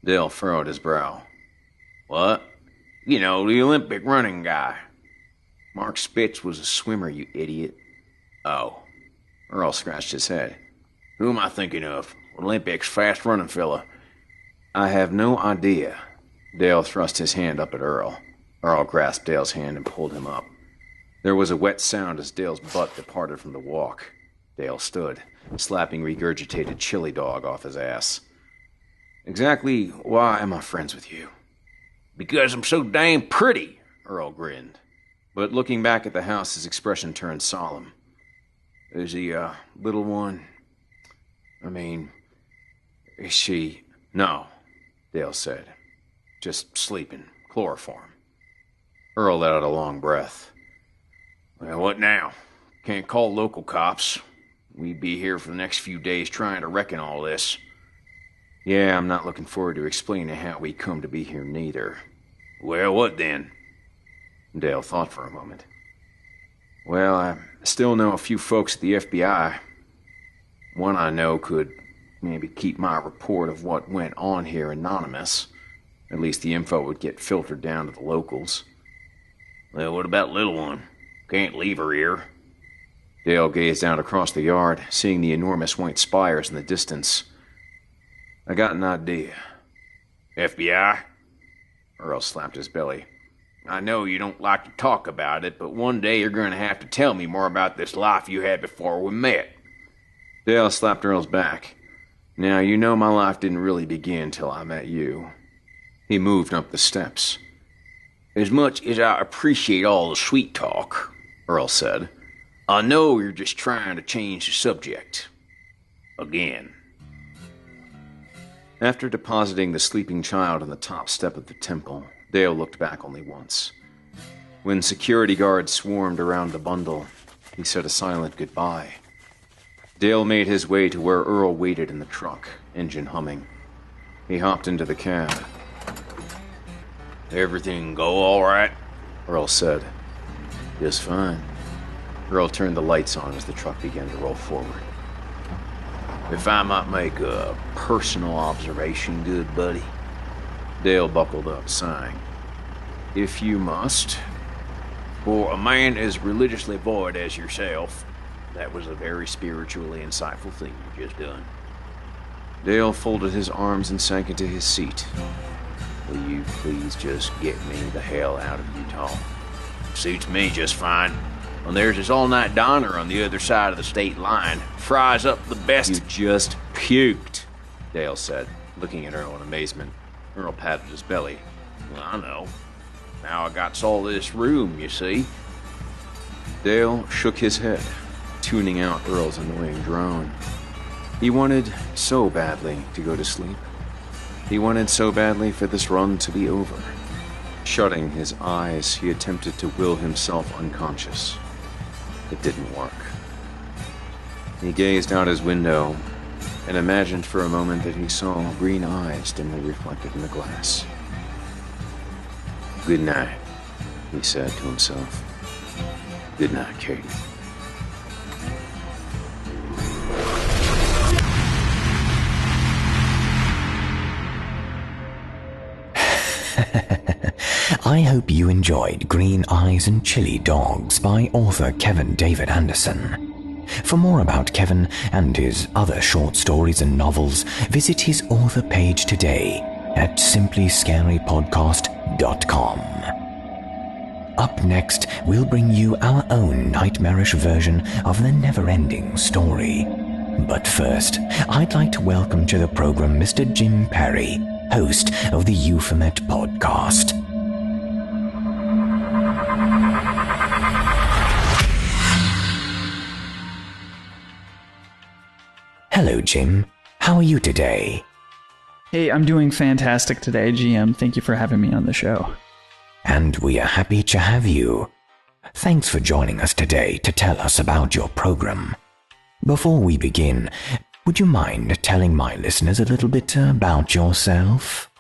Dale furrowed his brow. "What?" "You know, the Olympic running guy." "Mark Spitz was a swimmer, you idiot." "Oh." Earl scratched his head. "Who am I thinking of? Olympics fast-running fella." "I have no idea." Dale thrust his hand up at Earl. Earl grasped Dale's hand and pulled him up. There was a wet sound as Dale's butt departed from the walk. Dale stood, slapping regurgitated chili dog off his ass. "Exactly why am I friends with you?" "Because I'm so damn pretty," Earl grinned. But looking back at the house, his expression turned solemn. "Is the, little one... I mean, is she..." "No," Dale said. "Just sleeping. Chloroform." Earl let out a long breath. "Well, what now? Can't call local cops. We'd be here for the next few days trying to reckon all this." "Yeah, I'm not looking forward to explaining how we come to be here neither." "Well, what then?" Dale thought for a moment. "Well, I still know a few folks at the FBI. One I know could maybe keep my report of what went on here anonymous. At least the info would get filtered down to the locals." "Well, what about little one? Can't leave her here." Dale gazed out across the yard, seeing the enormous white spires in the distance. "I got an idea." "FBI?" Earl slapped his belly. "I know you don't like to talk about it, but one day you're going to have to tell me more about this life you had before we met." Dale slapped Earl's back. "Now, you know my life didn't really begin till I met you." He moved up the steps. "As much as I appreciate all the sweet talk," Earl said, "I know you're just trying to change the subject. Again." After depositing the sleeping child on the top step of the temple, Dale looked back only once. When security guards swarmed around the bundle, he said a silent goodbye. Dale made his way to where Earl waited in the truck, engine humming. He hopped into the cab. "Everything go all right?" Earl said. Just fine. Earl turned the lights on as the truck began to roll forward. If I might make a personal observation, good buddy. Dale buckled up, sighing. If you must. For a man as religiously void as yourself, that was a very spiritually insightful thing you just done. Dale folded his arms and sank into his seat. Will you please just get me the hell out of Utah? Suits me just fine. When there's this all-night diner on the other side of the state line, fries up the best... You just puked, Dale said, looking at Earl in amazement. Earl patted his belly. Well, I know. Now I got all this room, you see. Dale shook his head, tuning out Earl's annoying drone. He wanted so badly to go to sleep. He wanted so badly for this run to be over. Shutting his eyes, he attempted to will himself unconscious. It didn't work. He gazed out his window and imagined for a moment that he saw green eyes dimly reflected in the glass. "Good night," he said to himself. "Good night, Katie." I hope you enjoyed Green Eyes and Chili Dogs by author Kevin David Anderson. For more about Kevin and his other short stories and novels, visit his author page today at simplyscarypodcast.com. Up next, we'll bring you our own nightmarish version of the never-ending story. But first, I'd like to welcome to the program Mr. Jim Perry, host of the Euphomet podcast. Hello, Jim. How are you today? Hey, I'm doing fantastic today, GM. Thank you for having me on the show. And we are happy to have you. Thanks for joining us today to tell us about your program. Before we begin, would you mind telling my listeners a little bit about yourself?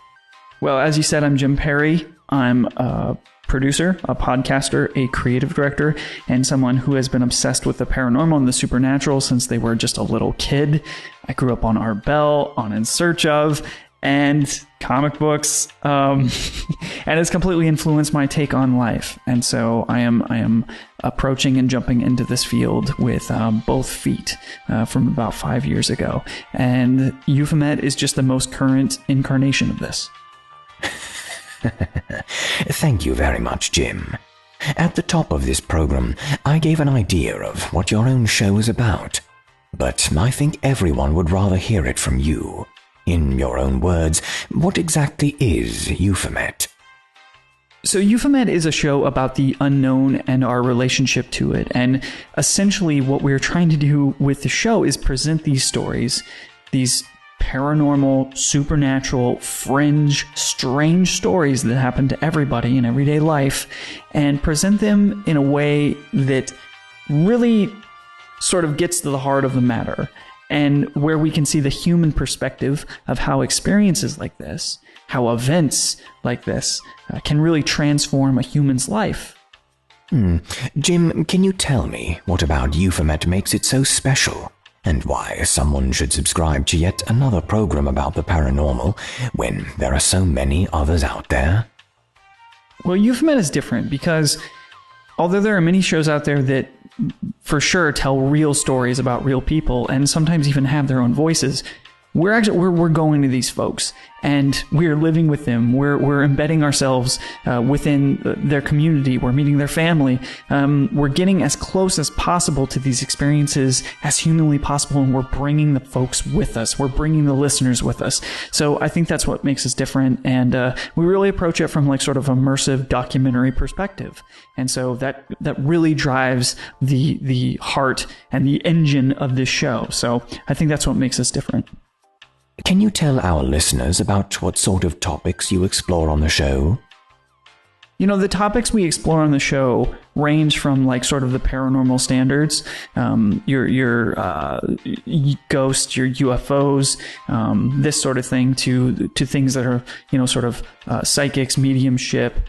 Well, as you said, I'm Jim Perry. I'm a producer, a podcaster, a creative director, and someone who has been obsessed with the paranormal and the supernatural since they were just a little kid. I grew up on Art Bell, on In Search Of, and comic books, and it's completely influenced my take on life. And so I am approaching and jumping into this field with both feet from about 5 years ago. And Euphomet is just the most current incarnation of this. Thank you very much, Jim. At the top of this program, I gave an idea of what your own show is about, but I think everyone would rather hear it from you. In your own words, what exactly is Euphomet? So Euphomet is a show about the unknown and our relationship to it, and essentially what we're trying to do with the show is present these stories, these paranormal, supernatural, fringe, strange stories that happen to everybody in everyday life, and present them in a way that really sort of gets to the heart of the matter, and where we can see the human perspective of how experiences like this, how events like this can really transform a human's life. Jim, can you tell me what about Euphomet makes it so special? And why someone should subscribe to yet another program about the paranormal when there are so many others out there? Well, Euphomet is different because although there are many shows out there that for sure tell real stories about real people and sometimes even have their own voices, we're going to these folks and we're living with them. We're embedding ourselves within their community. We're meeting their family. We're getting as close as possible to these experiences as humanly possible, and we're bringing the folks with us. We're bringing the listeners with us. So I think that's what makes us different, and we really approach it from like sort of immersive documentary perspective. And so that really drives the heart and the engine of this show. So I think that's what makes us different. Can you tell our listeners about what sort of topics you explore on the show? You know, the topics we explore on the show range from like sort of the paranormal standards, your ghosts, your UFOs, this sort of thing, to things that are, you know, sort of psychics, mediumship,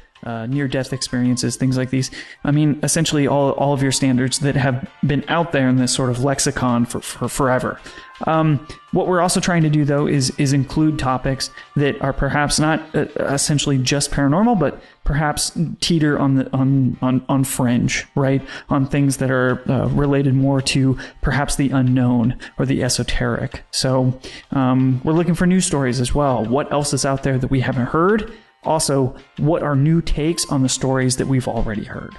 near-death experiences, things like these. I mean, essentially all of your standards that have been out there in this sort of lexicon for forever. What we're also trying to do, though, is include topics that are perhaps not essentially just paranormal, but perhaps teeter on fringe, right? On things that are related more to perhaps the unknown or the esoteric. So we're looking for news stories as well. What else is out there that we haven't heard? Also, what are new takes on the stories that we've already heard?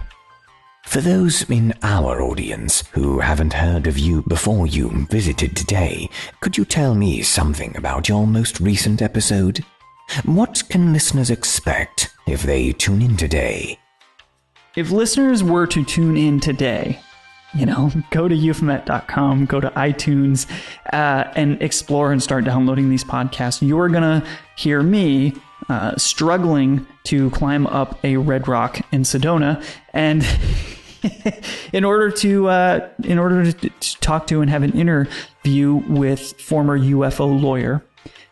For those in our audience who haven't heard of you before you visited today, could you tell me something about your most recent episode? What can listeners expect if they tune in today? If listeners were to tune in today, go to euphomet.com, go to iTunes, and explore and start downloading these podcasts, you're going to hear me struggling to climb up a red rock in Sedona, and in order to talk to and have an interview with former UFO lawyer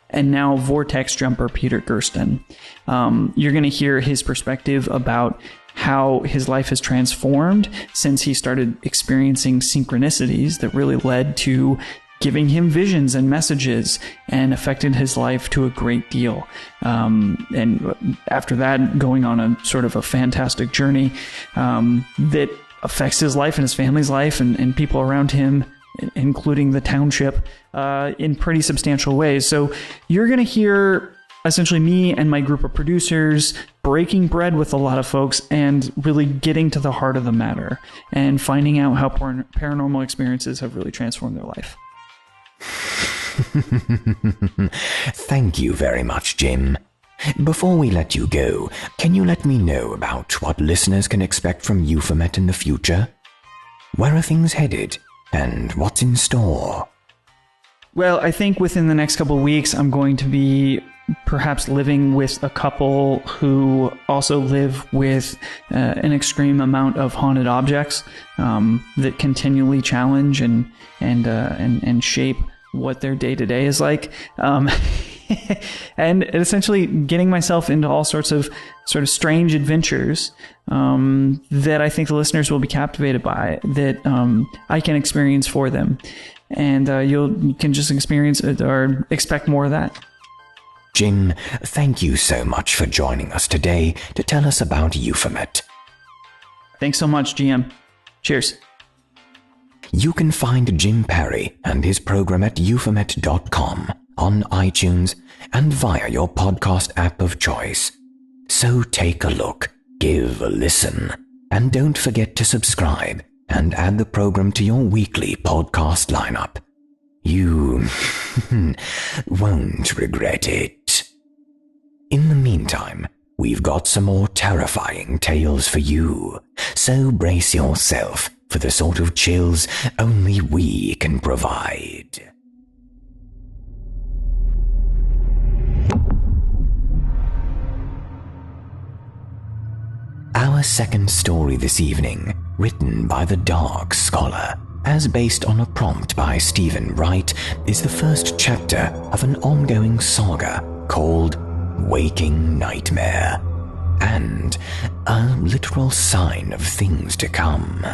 and now vortex jumper Peter Gersten. You're going to hear his perspective about how his life has transformed since he started experiencing synchronicities that really led to giving him visions and messages and affected his life to a great deal. And after that, going on a sort of a fantastic journey that affects his life and his family's life and people around him, including the township, in pretty substantial ways. So you're going to hear essentially me and my group of producers breaking bread with a lot of folks and really getting to the heart of the matter and finding out how paranormal experiences have really transformed their life. Thank you very much, Jim. Before we let you go, can you let me know about what listeners can expect from Euphomet in the future? Where are things headed, and what's in store? Well, I think within the next couple of weeks, I'm going to be perhaps living with a couple who also live with an extreme amount of haunted objects that continually challenge and shape what their day-to-day is like. And essentially getting myself into all sorts of sort of strange adventures that I think the listeners will be captivated by, that I can experience for them. And you can just experience it or expect more of that. Jim, thank you so much for joining us today to tell us about Euphomet. Thanks so much, GM. Cheers. You can find Jim Perry and his program at euphomet.com, on iTunes, and via your podcast app of choice. So take a look, give a listen, and don't forget to subscribe and add the program to your weekly podcast lineup. You won't regret it. In the meantime, we've got some more terrifying tales for you, so brace yourself for the sort of chills only we can provide. Our second story this evening, written by the Dark Scholar, as based on a prompt by Stephen Wright, is the first chapter of an ongoing saga called Waking Nightmare, and a literal sign of things to come.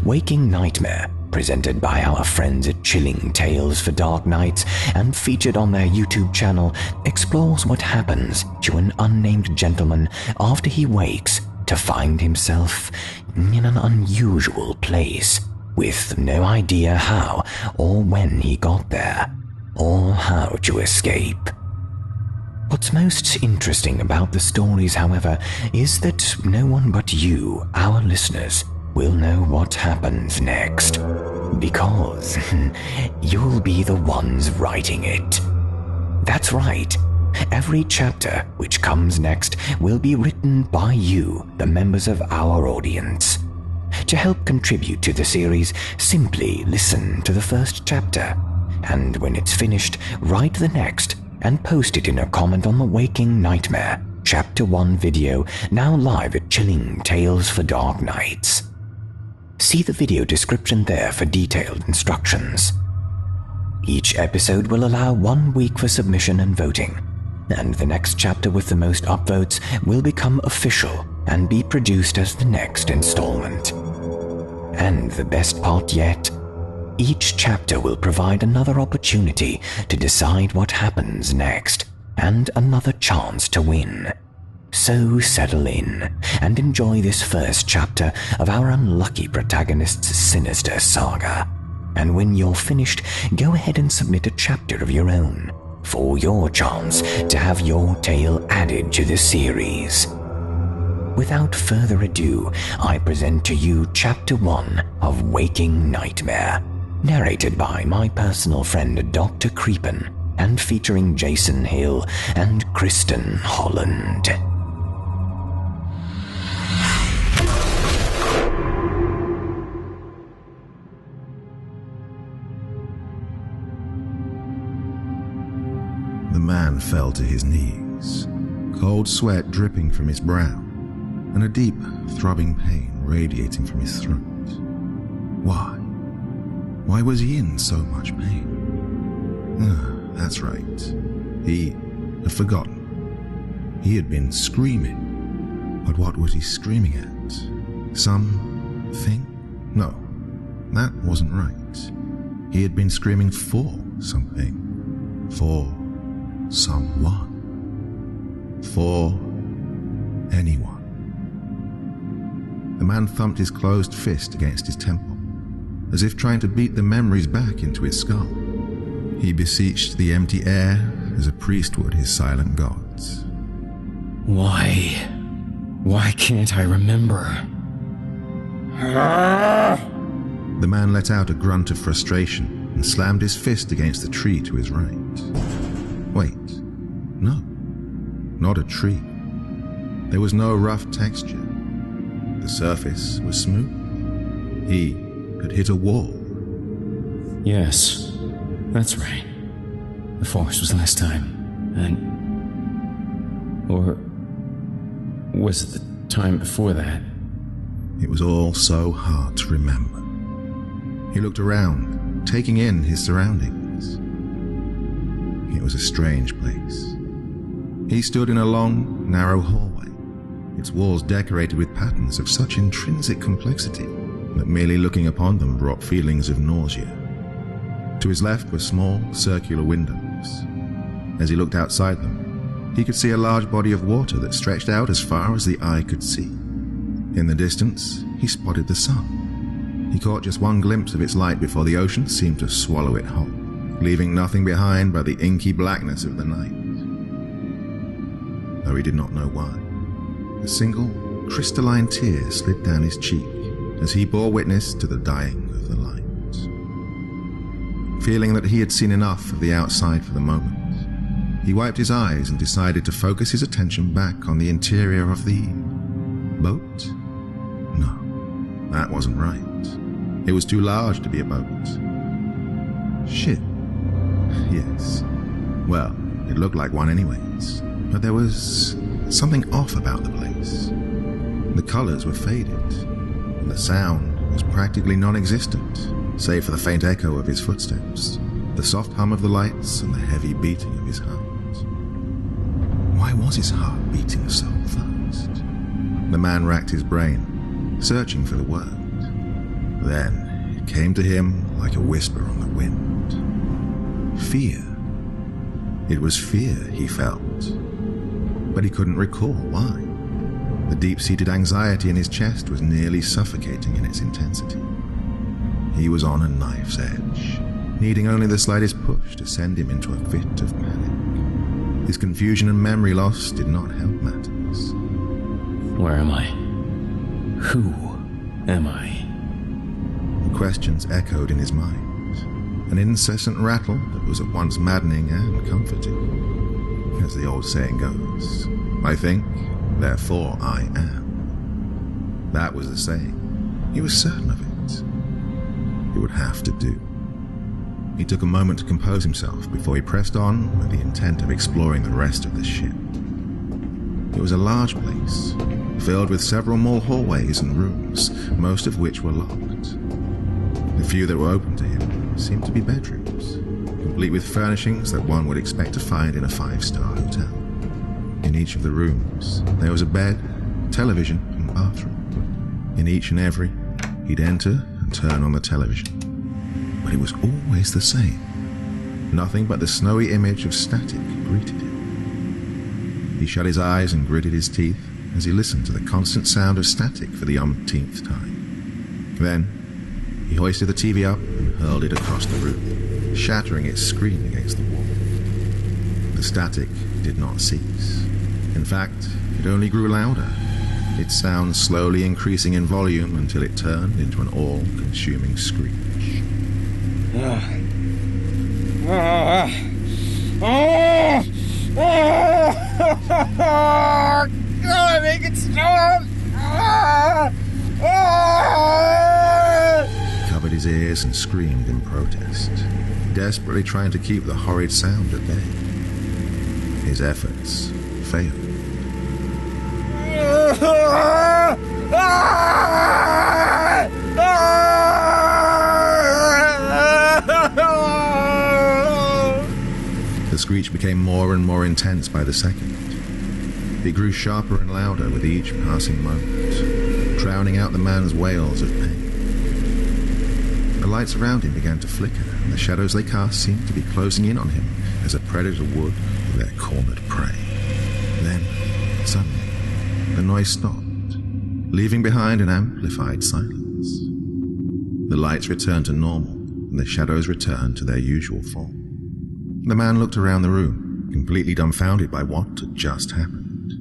Waking Nightmare, presented by our friends at Chilling Tales for Dark Nights and featured on their YouTube channel, explores what happens to an unnamed gentleman after he wakes to find himself in an unusual place, with no idea how or when he got there, or how to escape. What's most interesting about the stories, however, is that no one but you, our listeners, will know what happens next, because you'll be the ones writing it. That's right. Every chapter which comes next will be written by you, the members of our audience. To help contribute to the series, simply listen to the first chapter, and when it's finished, write the next and post it in a comment on the Waking Nightmare Chapter 1 video, now live at Chilling Tales for Dark Nights. See the video description there for detailed instructions. Each episode will allow 1 week for submission and voting. and the next chapter with the most upvotes will become official and be produced as the next installment. And the best part yet, each chapter will provide another opportunity to decide what happens next, and another chance to win. So settle in and enjoy this first chapter of our unlucky protagonist's sinister saga. And when you're finished, go ahead and submit a chapter of your own for your chance to have your tale added to the series. Without further ado, I present to you Chapter 1 of Waking Nightmare, narrated by my personal friend Dr. Creepin, and featuring Jason Hill and Kristen Holland. The man fell to his knees, cold sweat dripping from his brow, and a deep, throbbing pain radiating from his throat. Why? Why was he in so much pain? That's right. He had forgotten. He had been screaming. But what was he screaming at? Something? No, that wasn't right. He had been screaming for something. For someone. For anyone. The man thumped his closed fist against his temple, as if trying to beat the memories back into his skull. He beseeched the empty air as a priest would his silent gods. Why can't I remember? The man let out a grunt of frustration and slammed his fist against the tree to his right. Wait, no, not a tree. There was no rough texture. The surface was smooth. He had hit a wall. Yes, that's right. The forest was last time. Or was it the time before that? It was all so hard to remember. He looked around, taking in his surroundings. It was a strange place. He stood in a long, narrow hallway, its walls decorated with patterns of such intrinsic complexity that merely looking upon them brought feelings of nausea. To his left were small, circular windows. As he looked outside them, he could see a large body of water that stretched out as far as the eye could see. In the distance, he spotted the sun. He caught just one glimpse of its light before the ocean seemed to swallow it whole, leaving nothing behind but the inky blackness of the night. Though he did not know why, a single, crystalline tear slid down his cheek as he bore witness to the dying of the light. Feeling that he had seen enough of the outside for the moment, he wiped his eyes and decided to focus his attention back on the interior of the boat? No, that wasn't right. It was too large to be a boat. Ship? Yes. Well, it looked like one anyways, but there was something off about the place. The colors were faded, and the sound was practically non-existent, save for the faint echo of his footsteps, the soft hum of the lights, and the heavy beating of his heart. Why was his heart beating so fast? The man racked his brain, searching for the word. Then it came to him like a whisper on the wind. Fear. It was fear he felt, but he couldn't recall why. The deep-seated anxiety in his chest was nearly suffocating in its intensity. He was on a knife's edge, needing only the slightest push to send him into a fit of panic. His confusion and memory loss did not help matters. Where am I? Who am I? The questions echoed in his mind, an incessant rattle that was at once maddening and comforting. As the old saying goes, I think, therefore I am. That was the saying. He was certain of it. It would have to do. He took a moment to compose himself before he pressed on with the intent of exploring the rest of the ship. It was a large place, filled with several more hallways and rooms, most of which were locked. The few that were open to him seemed to be bedrooms. complete with furnishings that one would expect to find in a 5-star hotel. In each of the rooms, there was a bed, television, and bathroom. In each and every, he'd enter and turn on the television. But it was always the same. Nothing but the snowy image of static greeted him. He shut his eyes and gritted his teeth as he listened to the constant sound of static for the umpteenth time. Then, he hoisted the TV up and hurled it across the room, shattering its screen against the wall. The static did not cease. In fact, it only grew louder, its sound slowly increasing in volume until it turned into an all-consuming screech. God, make it stop! He covered his ears and screamed in protest, desperately trying to keep the horrid sound at bay. His efforts failed. The screech became more and more intense by the second. It grew sharper and louder with each passing moment, drowning out the man's wails of pain. The lights around him began to flicker, and the shadows they cast seemed to be closing in on him as a predator would with their cornered prey. Then, suddenly, the noise stopped, leaving behind an amplified silence. The lights returned to normal, and the shadows returned to their usual form. The man looked around the room, completely dumbfounded by what had just happened.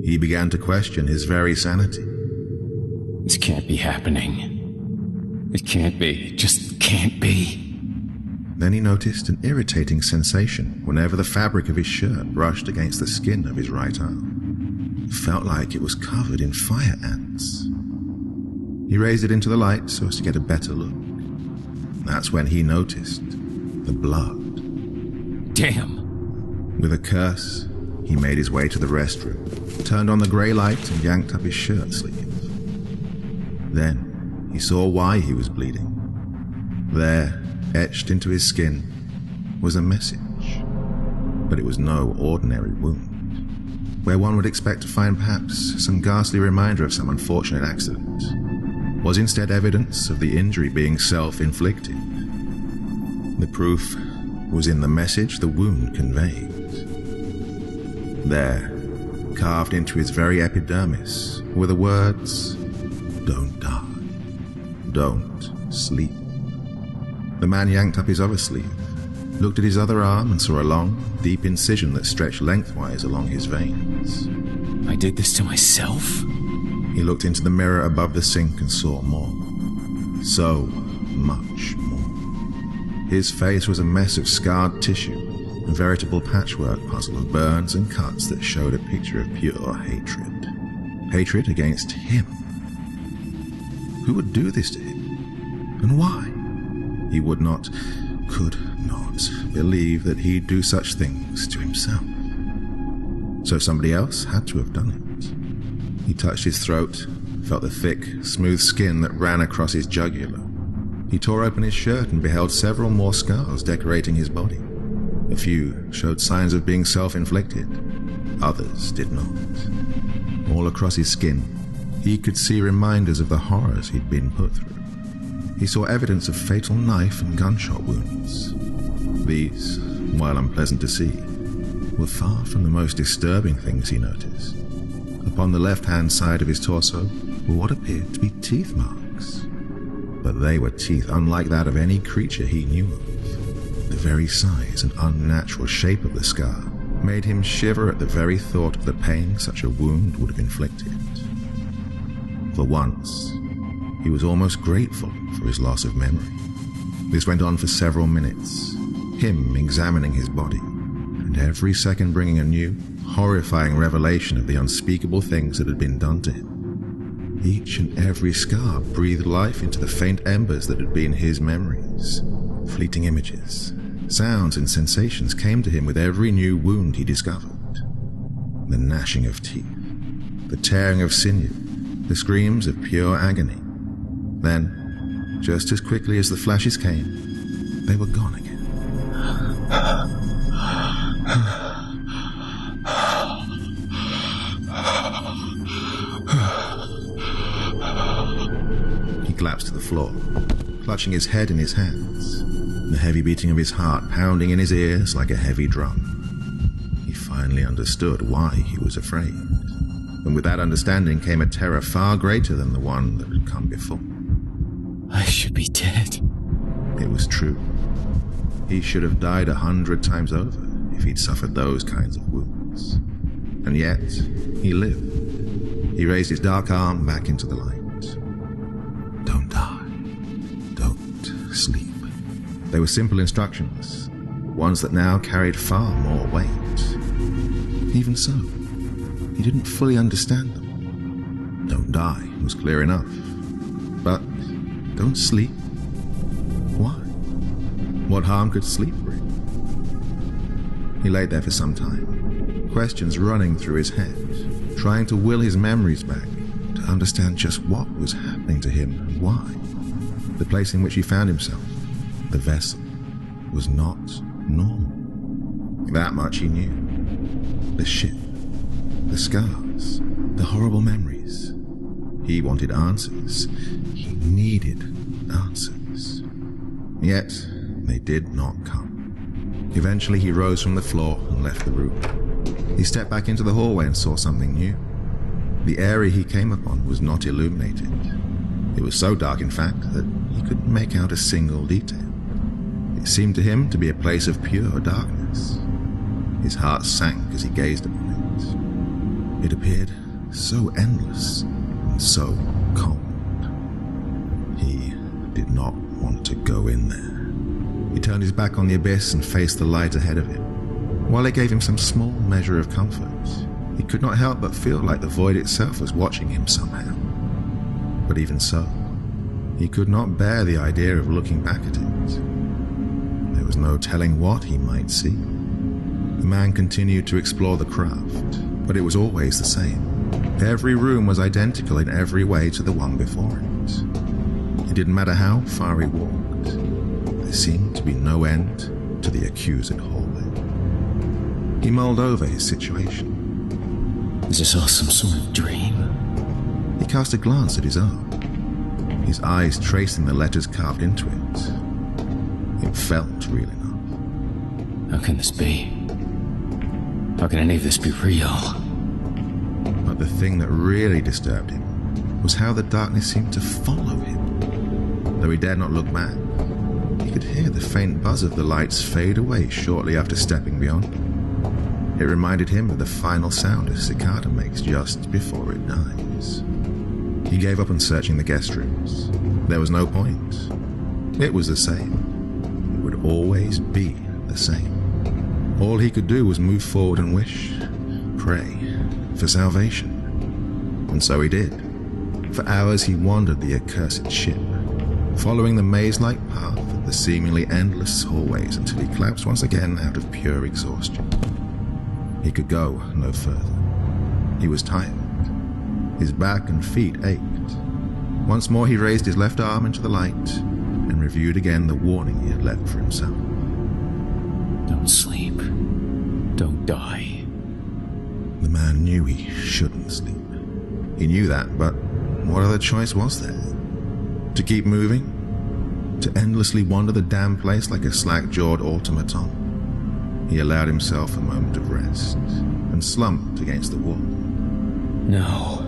He began to question his very sanity. This can't be happening. It can't be. It just can't be. Then he noticed an irritating sensation whenever the fabric of his shirt brushed against the skin of his right arm. It felt like it was covered in fire ants. He raised it into the light so as to get a better look. That's when he noticed the blood. Damn. With a curse, he made his way to the restroom, turned on the grey light and yanked up his shirt sleeve. Then he saw why he was bleeding. There, etched into his skin, was a message. But it was no ordinary wound, where one would expect to find perhaps some ghastly reminder of some unfortunate accident, was instead evidence of the injury being self-inflicted. The proof was in the message the wound conveyed. There, carved into his very epidermis, were the words, "Don't die. Don't sleep." The man yanked up his other sleeve, looked at his other arm and saw a long, deep incision that stretched lengthwise along his veins. I did this to myself? He looked into the mirror above the sink and saw more. So much more. His face was a mess of scarred tissue, a veritable patchwork puzzle of burns and cuts that showed a picture of pure hatred. Hatred against him. Who would do this to him? And why? He would not, could not believe that he'd do such things to himself. So somebody else had to have done it. He touched his throat, felt the thick, smooth skin that ran across his jugular. He tore open his shirt and beheld several more scars decorating his body. A few showed signs of being self-inflicted. Others did not. All across his skin, he could see reminders of the horrors he'd been put through. He saw evidence of fatal knife and gunshot wounds. These, while unpleasant to see, were far from the most disturbing things he noticed. Upon the left-hand side of his torso were what appeared to be teeth marks. But they were teeth unlike that of any creature he knew of. The very size and unnatural shape of the scar made him shiver at the very thought of the pain such a wound would have inflicted. For once, he was almost grateful for his loss of memory. This went on for several minutes, him examining his body, and every second bringing a new, horrifying revelation of the unspeakable things that had been done to him. Each and every scar breathed life into the faint embers that had been his memories. Fleeting images, sounds and sensations came to him with every new wound he discovered. The gnashing of teeth, the tearing of sinew, the screams of pure agony. Then, just as quickly as the flashes came, they were gone again. floor, clutching his head in his hands, the heavy beating of his heart pounding in his ears like a heavy drum. He finally understood why he was afraid, and with that understanding came a terror far greater than the one that had come before. I should be dead. It was true. He should have died 100 times over if he'd suffered those kinds of wounds. And yet, he lived. He raised his dark arm back into the light. Don't die. Don't sleep. They were simple instructions, ones that now carried far more weight. Even so, he didn't fully understand them. Don't die was clear enough. But don't sleep? Why? What harm could sleep bring? He lay there for some time, questions running through his head, trying to will his memories back to understand just what was happening to him and why. The place in which he found himself, the vessel, was not normal. That much he knew. The ship, the scars, the horrible memories. He wanted answers. He needed answers. Yet, they did not come. Eventually, he rose from the floor and left the room. He stepped back into the hallway and saw something new. The area he came upon was not illuminated. It was so dark, in fact, that he couldn't make out a single detail. It seemed to him to be a place of pure darkness. His heart sank as he gazed upon it. It appeared so endless and so cold. He did not want to go in there. He turned his back on the abyss and faced the light ahead of him. While it gave him some small measure of comfort, he could not help but feel like the void itself was watching him somehow. But even so, he could not bear the idea of looking back at it. There was no telling what he might see. The man continued to explore the craft, but it was always the same. Every room was identical in every way to the one before it. It didn't matter how far he walked. There seemed to be no end to the accused hallway. He mulled over his situation. Is this all some sort of dream? He cast a glance at his arm, his eyes tracing the letters carved into it. It felt real enough. How can this be? How can any of this be real? But the thing that really disturbed him was how the darkness seemed to follow him. Though he dared not look back, he could hear the faint buzz of the lights fade away shortly after stepping beyond them. It reminded him of the final sound a cicada makes just before it dies. He gave up on searching the guest rooms. There was no point. It was the same. It would always be the same. All he could do was move forward and wish, pray, for salvation. And so he did. For hours he wandered the accursed ship, following the maze-like path of the seemingly endless hallways until he collapsed once again out of pure exhaustion. He could go no further. He was tired. His back and feet ached. Once more he raised his left arm into the light and reviewed again the warning he had left for himself. Don't sleep. Don't die. The man knew he shouldn't sleep. He knew that, but what other choice was there? To keep moving? To endlessly wander the damn place like a slack-jawed automaton? He allowed himself a moment of rest and slumped against the wall. No.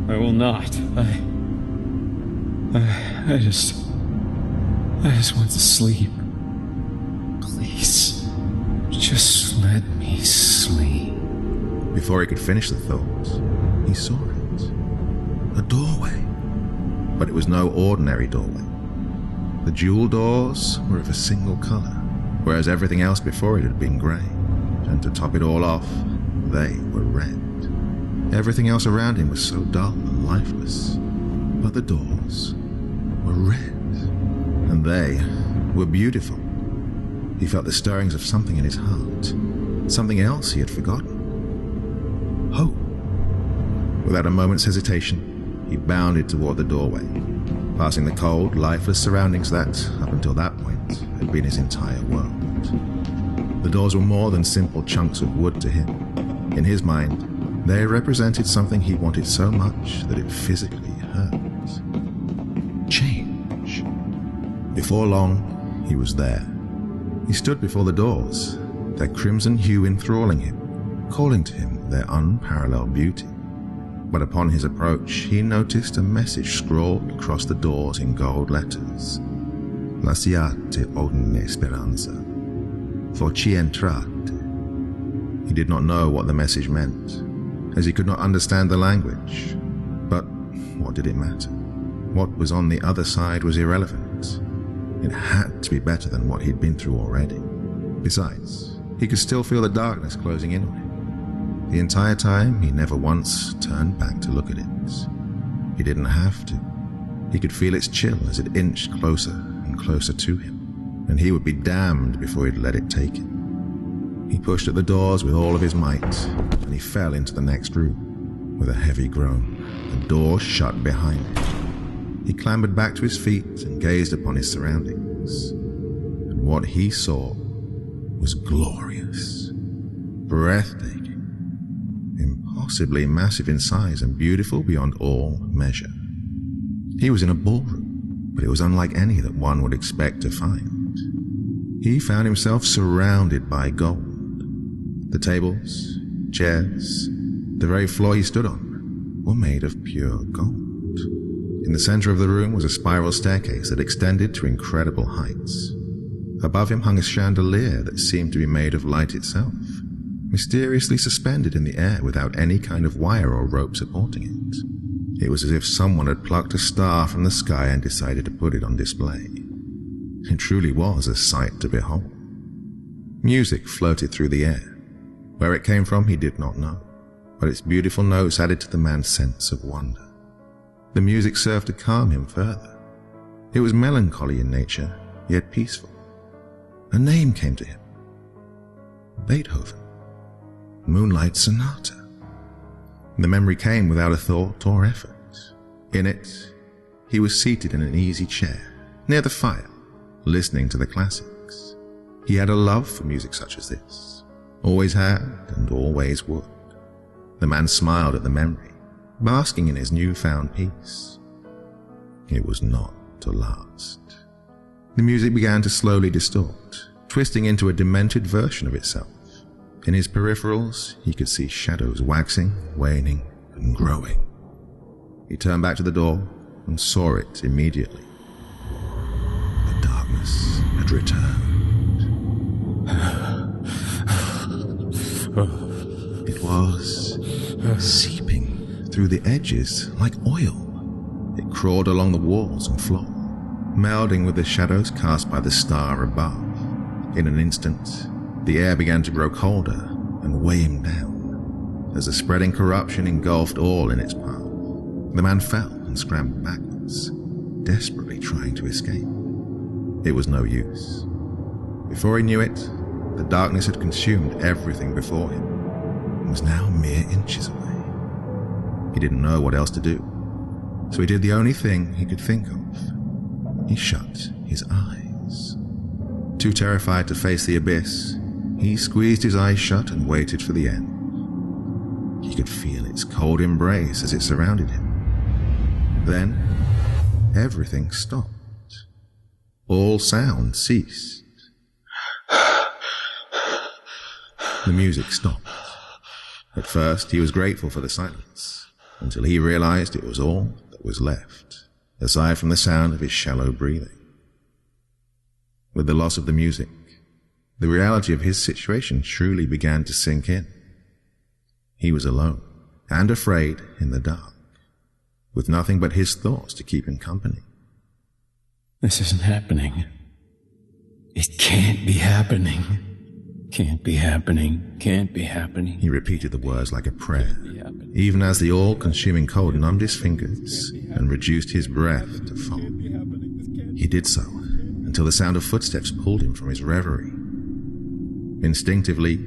I will not. I just want to sleep. Please. Just let me sleep. Before he could finish the thought, he saw it. A doorway. But it was no ordinary doorway. The jewel doors were of a single color, whereas everything else before it had been grey, and to top it all off, they were red. Everything else around him was so dull and lifeless, but the doors were red, and they were beautiful. He felt the stirrings of something in his heart, something else he had forgotten. Hope. Without a moment's hesitation, he bounded toward the doorway, passing the cold, lifeless surroundings that, up until that point, had been his entire world. The doors were more than simple chunks of wood to him. In his mind, they represented something he wanted so much that it physically hurt. Change. before long, he was there. He stood before the doors, their crimson hue enthralling him, calling to him their unparalleled beauty. But upon his approach, he noticed a message scrawled across the doors in gold letters. Lasciate ogni speranza. Voci entrate. He did not know what the message meant, as he could not understand the language. But what did it matter? What was on the other side was irrelevant. It had to be better than what he'd been through already. Besides, he could still feel the darkness closing in on him. The entire time, he never once turned back to look at it. He didn't have to. He could feel its chill as it inched closer and closer to him, and he would be damned before he'd let it take him. He pushed at the doors with all of his might, and he fell into the next room. With a heavy groan, the door shut behind him. He clambered back to his feet and gazed upon his surroundings. And what he saw was glorious, breathtaking, impossibly massive in size and beautiful beyond all measure. He was in a ballroom, but it was unlike any that one would expect to find. He found himself surrounded by gold. The tables, chairs, the very floor he stood on were made of pure gold. In the center of the room was a spiral staircase that extended to incredible heights. Above him hung a chandelier that seemed to be made of light itself, mysteriously suspended in the air without any kind of wire or rope supporting it. It was as if someone had plucked a star from the sky and decided to put it on display. It truly was a sight to behold. Music floated through the air. Where it came from, he did not know, but its beautiful notes added to the man's sense of wonder. The music served to calm him further. It was melancholy in nature, yet peaceful. A name came to him. Beethoven. Moonlight Sonata. The memory came without a thought or effort. In it, he was seated in an easy chair, near the fire, listening to the classics. He had a love for music such as this, always had and always would. The man smiled at the memory, basking in his newfound peace. It was not to last. The music began to slowly distort, twisting into a demented version of itself. In his peripherals, he could see shadows waxing, waning, and growing. He turned back to the door and saw it immediately. The darkness had returned. It was seeping through the edges like oil. It crawled along the walls and floor, melding with the shadows cast by the star above. In an instant, the air began to grow colder and weigh him down. As the spreading corruption engulfed all in its path, the man fell and scrambled backwards, desperately trying to escape. It was no use. Before he knew it, the darkness had consumed everything before him and was now mere inches away. He didn't know what else to do, so he did the only thing he could think of. He shut his eyes. Too terrified to face the abyss, he squeezed his eyes shut and waited for the end. He could feel its cold embrace as it surrounded him. Then, everything stopped. All sound ceased. The music stopped. At first, he was grateful for the silence, until he realized it was all that was left, aside from the sound of his shallow breathing. With the loss of the music, the reality of his situation truly began to sink in. He was alone and afraid in the dark, with nothing but his thoughts to keep him company. This isn't happening. It can't be happening. Can't be happening. Can't be happening. He repeated the words like a prayer, even as the all-consuming cold numbed his fingers and reduced his breath to foam. He did so until the sound of footsteps pulled him from his reverie. Instinctively,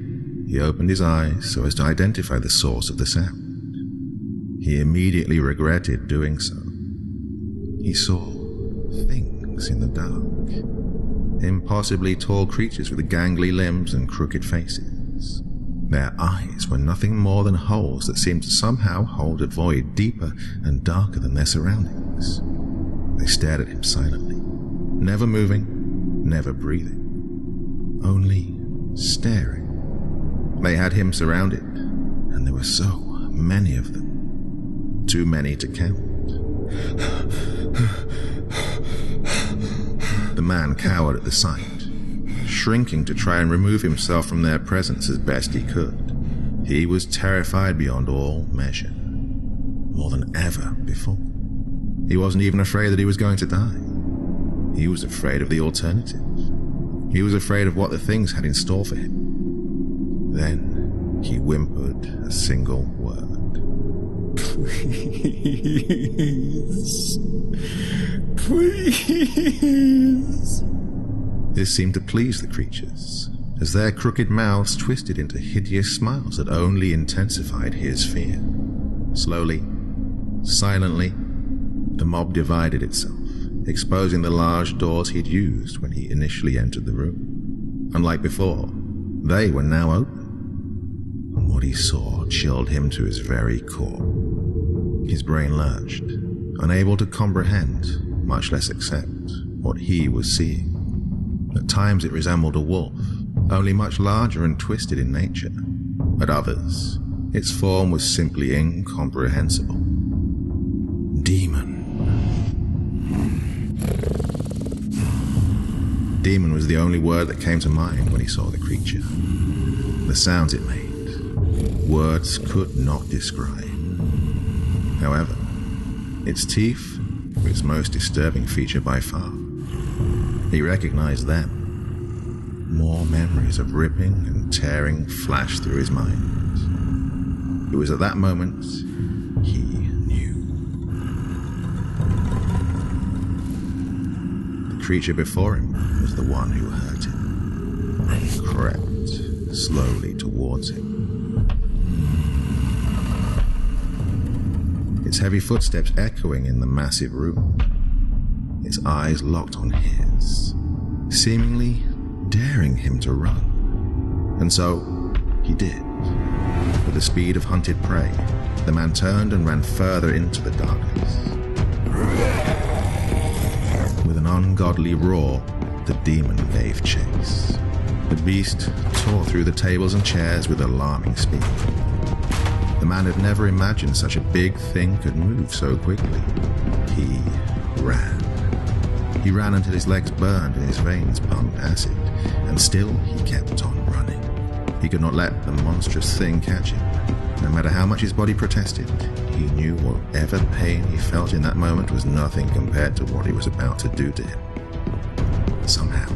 he opened his eyes so as to identify the source of the sound. He immediately regretted doing so. He saw things in the dark. Impossibly tall creatures with gangly limbs and crooked faces. Their eyes were nothing more than holes that seemed to somehow hold a void deeper and darker than their surroundings. They stared at him silently, never moving, never breathing, only staring. They had him surrounded, and there were so many of them, too many to count. The man cowered at the sight, shrinking to try and remove himself from their presence as best he could. He was terrified beyond all measure, more than ever before. He wasn't even afraid that he was going to die. He was afraid of the alternative. He was afraid of what the things had in store for him. Then he whimpered a single word. Please. Please. This seemed to please the creatures, as their crooked mouths twisted into hideous smiles that only intensified his fear. Slowly, silently, the mob divided itself, exposing the large doors he'd used when he initially entered the room. Unlike before, they were now open, and what he saw chilled him to his very core. His brain lurched, unable to comprehend, much less accept, what he was seeing. At times it resembled a wolf, only much larger and twisted in nature. At others, its form was simply incomprehensible. Demon. Demon was the only word that came to mind when he saw the creature. The sounds it made, words could not describe. However, its teeth were its most disturbing feature by far. He recognized them. More memories of ripping and tearing flashed through his mind. It was at that moment he knew. The creature before him was the one who hurt him, and crept slowly towards him. Its heavy footsteps echoing in the massive room. Its eyes locked on his, seemingly daring him to run. And so he did. With the speed of hunted prey, the man turned and ran further into the darkness. With an ungodly roar, the demon gave chase. The beast tore through the tables and chairs with alarming speed. The man had never imagined such a big thing could move so quickly. He ran. He ran until his legs burned and his veins pumped acid, and still he kept on running. He could not let the monstrous thing catch him. No matter how much his body protested, he knew whatever pain he felt in that moment was nothing compared to what he was about to do to him. Somehow,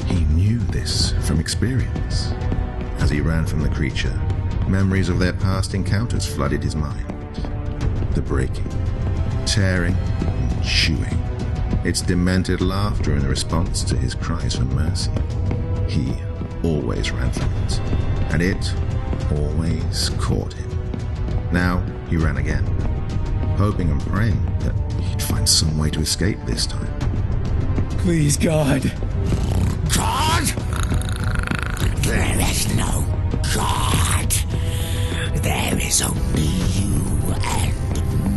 he knew this from experience. As he ran from the creature, memories of their past encounters flooded his mind. The breaking, tearing, and chewing. Its demented laughter in response to his cries for mercy. He always ran from it, and it always caught him. Now he ran again, hoping and praying that he'd find some way to escape this time. Please, God. God? There is no God. There is only you and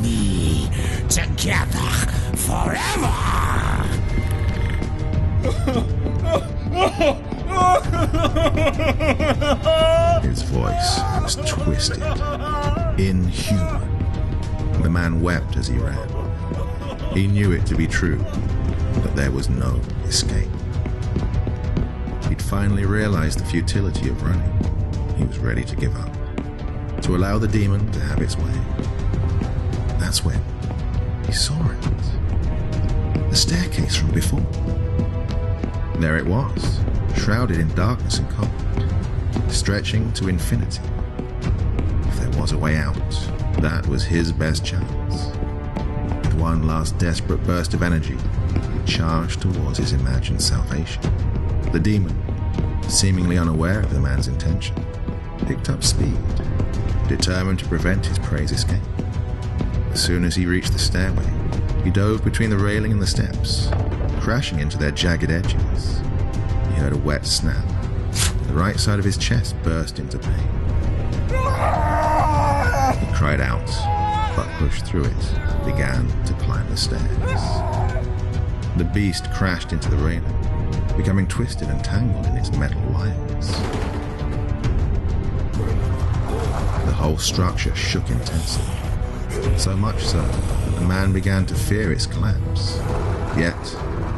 me together forever. His voice was twisted, inhuman. The man wept as he ran. He knew it to be true, that there was no escape. He'd finally realized the futility of running. He was ready to give up, to allow the demon to have its way. That's when he saw it. The staircase from before. There it was, shrouded in darkness and cold, stretching to infinity. If there was a way out, that was his best chance. With one last desperate burst of energy, he charged towards his imagined salvation. The demon, seemingly unaware of the man's intention, picked up speed, determined to prevent his prey's escape. As soon as he reached the stairway, he dove between the railing and the steps, crashing into their jagged edges. He heard a wet snap. The right side of his chest burst into pain. He cried out, but pushed through it, began to climb the stairs. The beast crashed into the railing, becoming twisted and tangled in its metal wires. The whole structure shook intensely, so much so that the man began to fear its collapse. Yet,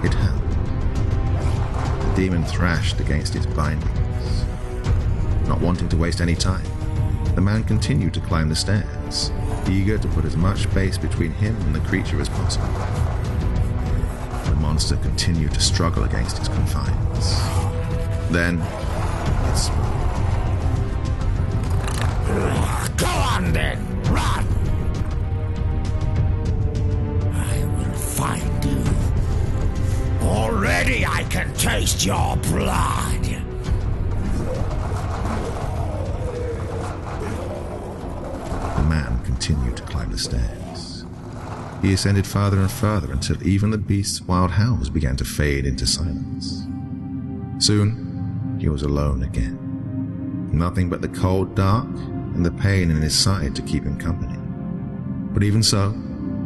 it held. The demon thrashed against its bindings. Not wanting to waste any time, the man continued to climb the stairs, eager to put as much space between him and the creature as possible. The monster continued to struggle against its confines. Then, it spoke. Go on then, run! I will find you. Already I can taste your blood. The man continued to climb the stairs. He ascended farther and farther until even the beast's wild howls began to fade into silence. Soon, he was alone again. Nothing but the cold dark and the pain in his side to keep him company. But even so,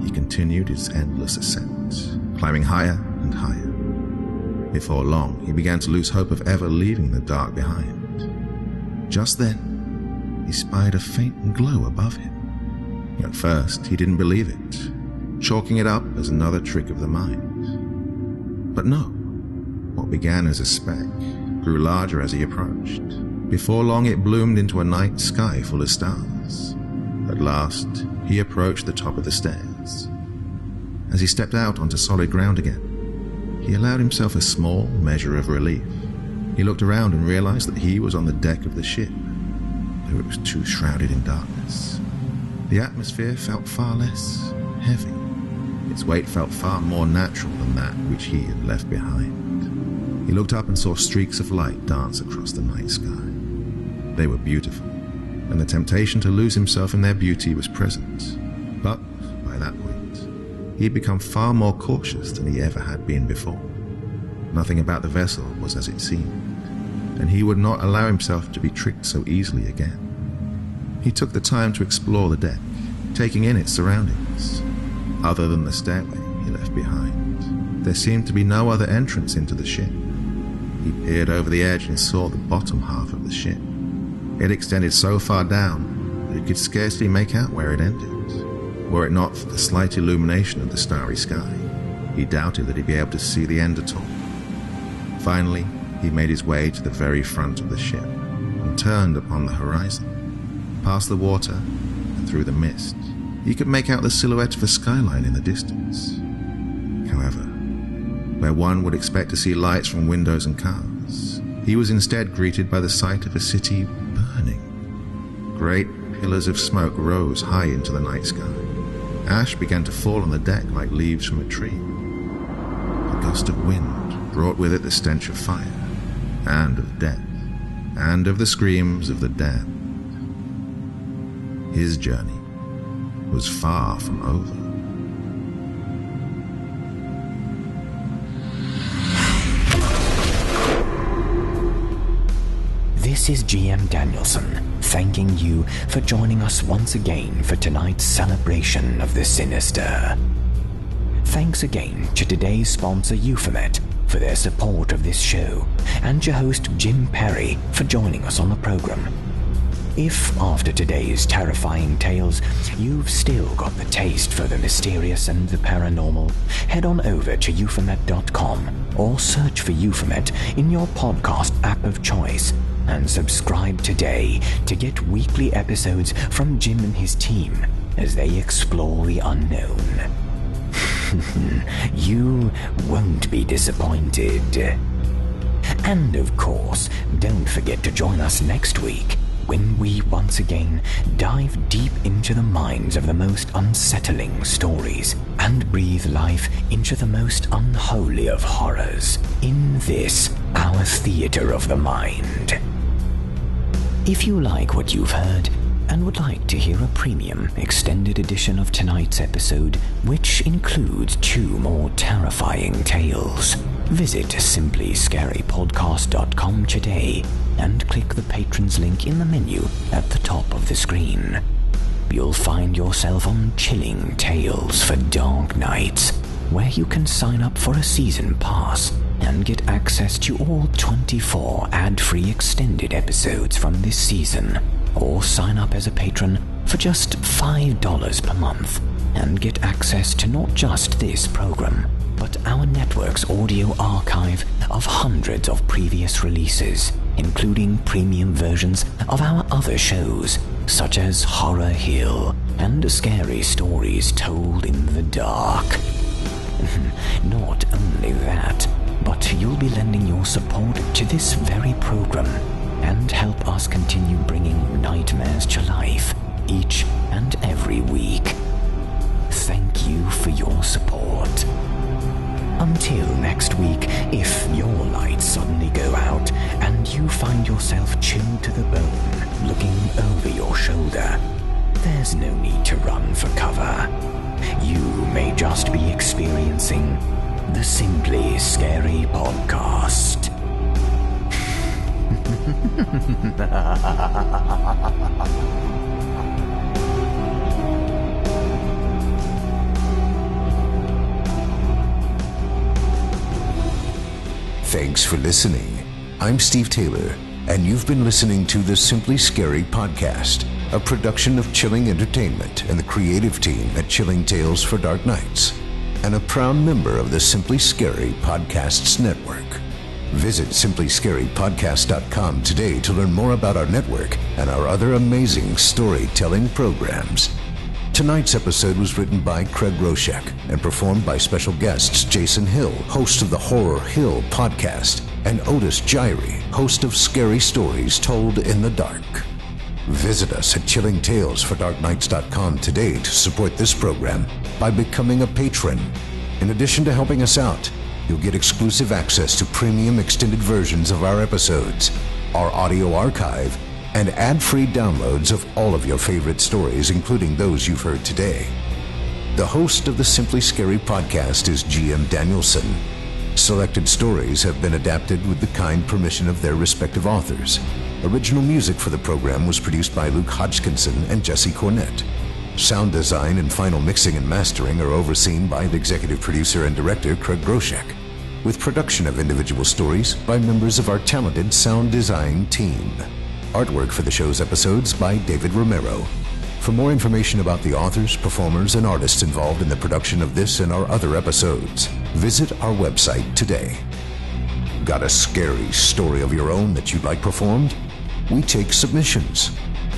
he continued his endless ascent, climbing higher and higher. Before long, he began to lose hope of ever leaving the dark behind. Just then, he spied a faint glow above him. At first, he didn't believe it, chalking it up as another trick of the mind. But no, what began as a speck grew larger as he approached. Before long, it bloomed into a night sky full of stars. At last, he approached the top of the stairs. As he stepped out onto solid ground again, he allowed himself a small measure of relief. He looked around and realized that he was on the deck of the ship, though it was too shrouded in darkness. The atmosphere felt far less heavy. Its weight felt far more natural than that which he had left behind. He looked up and saw streaks of light dance across the night sky. They were beautiful, and the temptation to lose himself in their beauty was present. But by that point, he had become far more cautious than he ever had been before. Nothing about the vessel was as it seemed, and he would not allow himself to be tricked so easily again. He took the time to explore the deck, taking in its surroundings. Other than the stairway he left behind, there seemed to be no other entrance into the ship. He peered over the edge and saw the bottom half of the ship. It extended so far down that he could scarcely make out where it ended. Were it not for the slight illumination of the starry sky, he doubted that he'd be able to see the end at all. Finally, he made his way to the very front of the ship and turned upon the horizon. Past the water and through the mist, he could make out the silhouette of a skyline in the distance. However, where one would expect to see lights from windows and cars, he was instead greeted by the sight of a city burning. Great pillars of smoke rose high into the night sky. Ash began to fall on the deck like leaves from a tree. A gust of wind brought with it the stench of fire, and of death, and of the screams of the damned. His journey was far from over. This is GM Danielson, thanking you for joining us once again for tonight's celebration of the sinister. Thanks again to today's sponsor Euphomet for their support of this show, and your host Jim Perry for joining us on the program. If, after today's terrifying tales, you've still got the taste for the mysterious and the paranormal, head on over to euphomet.com or search for Euphomet in your podcast app of choice and subscribe today to get weekly episodes from Jim and his team as they explore the unknown. You won't be disappointed. And of course, don't forget to join us next week when we once again dive deep into the minds of the most unsettling stories and breathe life into the most unholy of horrors in this, our theater of the mind. If you like what you've heard and would like to hear a premium extended edition of tonight's episode, which includes 2 more terrifying tales, visit simplyscarypodcast.com today and click the patrons link in the menu at the top of the screen. You'll find yourself on chilling tales for dark nights where you can sign up for a season pass and get access to all 24 ad-free extended episodes from this season, or sign up as a patron for just $5 per month and get access to not just this program, but our network's audio archive of hundreds of previous releases, including premium versions of our other shows, such as Horror Hill and Scary Stories Told in the Dark. Not only that, but you'll be lending your support to this very program and help us continue bringing nightmares to life each and every week. Thank you for your support. Until next week, if your lights suddenly go out and you find yourself chilled to the bone, looking over your shoulder, there's no need to run for cover. You may just be experiencing the Simply Scary Podcast. Thanks for listening. I'm Steve Taylor, and you've been listening to the Simply Scary Podcast, a production of Chilling Entertainment and the creative team at Chilling Tales for Dark Nights, and a proud member of the Simply Scary Podcasts Network. Visit simplyscarypodcast.com today to learn more about our network and our other amazing storytelling programs. Tonight's episode was written by Craig Roshek and performed by special guests Jason Hill, host of the Horror Hill podcast, and Otis Gyrie, host of Scary Stories Told in the Dark. Visit us at chillingtalesfordarknights.com today to support this program by becoming a patron. In addition to helping us out, you'll get exclusive access to premium extended versions of our episodes, our audio archive, and ad-free downloads of all of your favorite stories, including those you've heard today. The host of the Simply Scary podcast is GM Danielson. Selected stories have been adapted with the kind permission of their respective authors. Original music for the program was produced by Luke Hodgkinson and Jesse Cornett. Sound design and final mixing and mastering are overseen by the executive producer and director Craig Groshek, with production of individual stories by members of our talented sound design team. Artwork for the show's episodes by David Romero. For more information about the authors, performers, and artists involved in the production of this and our other episodes, visit our website today. Got a scary story of your own that you'd like performed? We take submissions.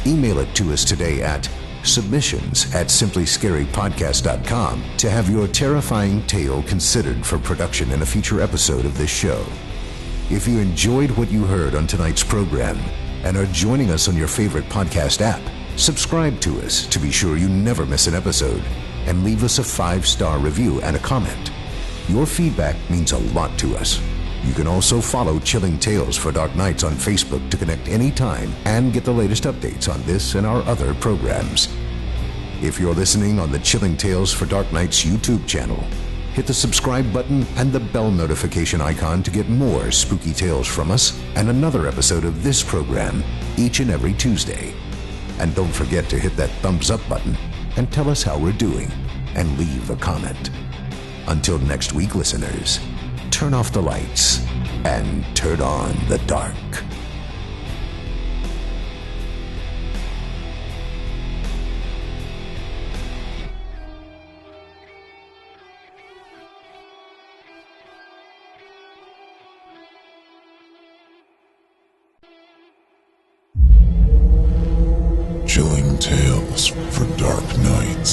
Email it to us today at submissions@simplyscarypodcast.com to have your terrifying tale considered for production in a future episode of this show. If you enjoyed what you heard on tonight's program and are joining us on your favorite podcast app, subscribe to us to be sure you never miss an episode, and leave us a 5-star review and a comment. Your feedback means a lot to us. You can also follow Chilling Tales for Dark Nights on Facebook to connect anytime and get the latest updates on this and our other programs. If you're listening on the Chilling Tales for Dark Nights YouTube channel, hit the subscribe button and the bell notification icon to get more spooky tales from us and another episode of this program each and every Tuesday. And don't forget to hit that thumbs up button and tell us how we're doing and leave a comment. Until next week, listeners, turn off the lights and turn on the dark. Chilling Tales for Dark Nights.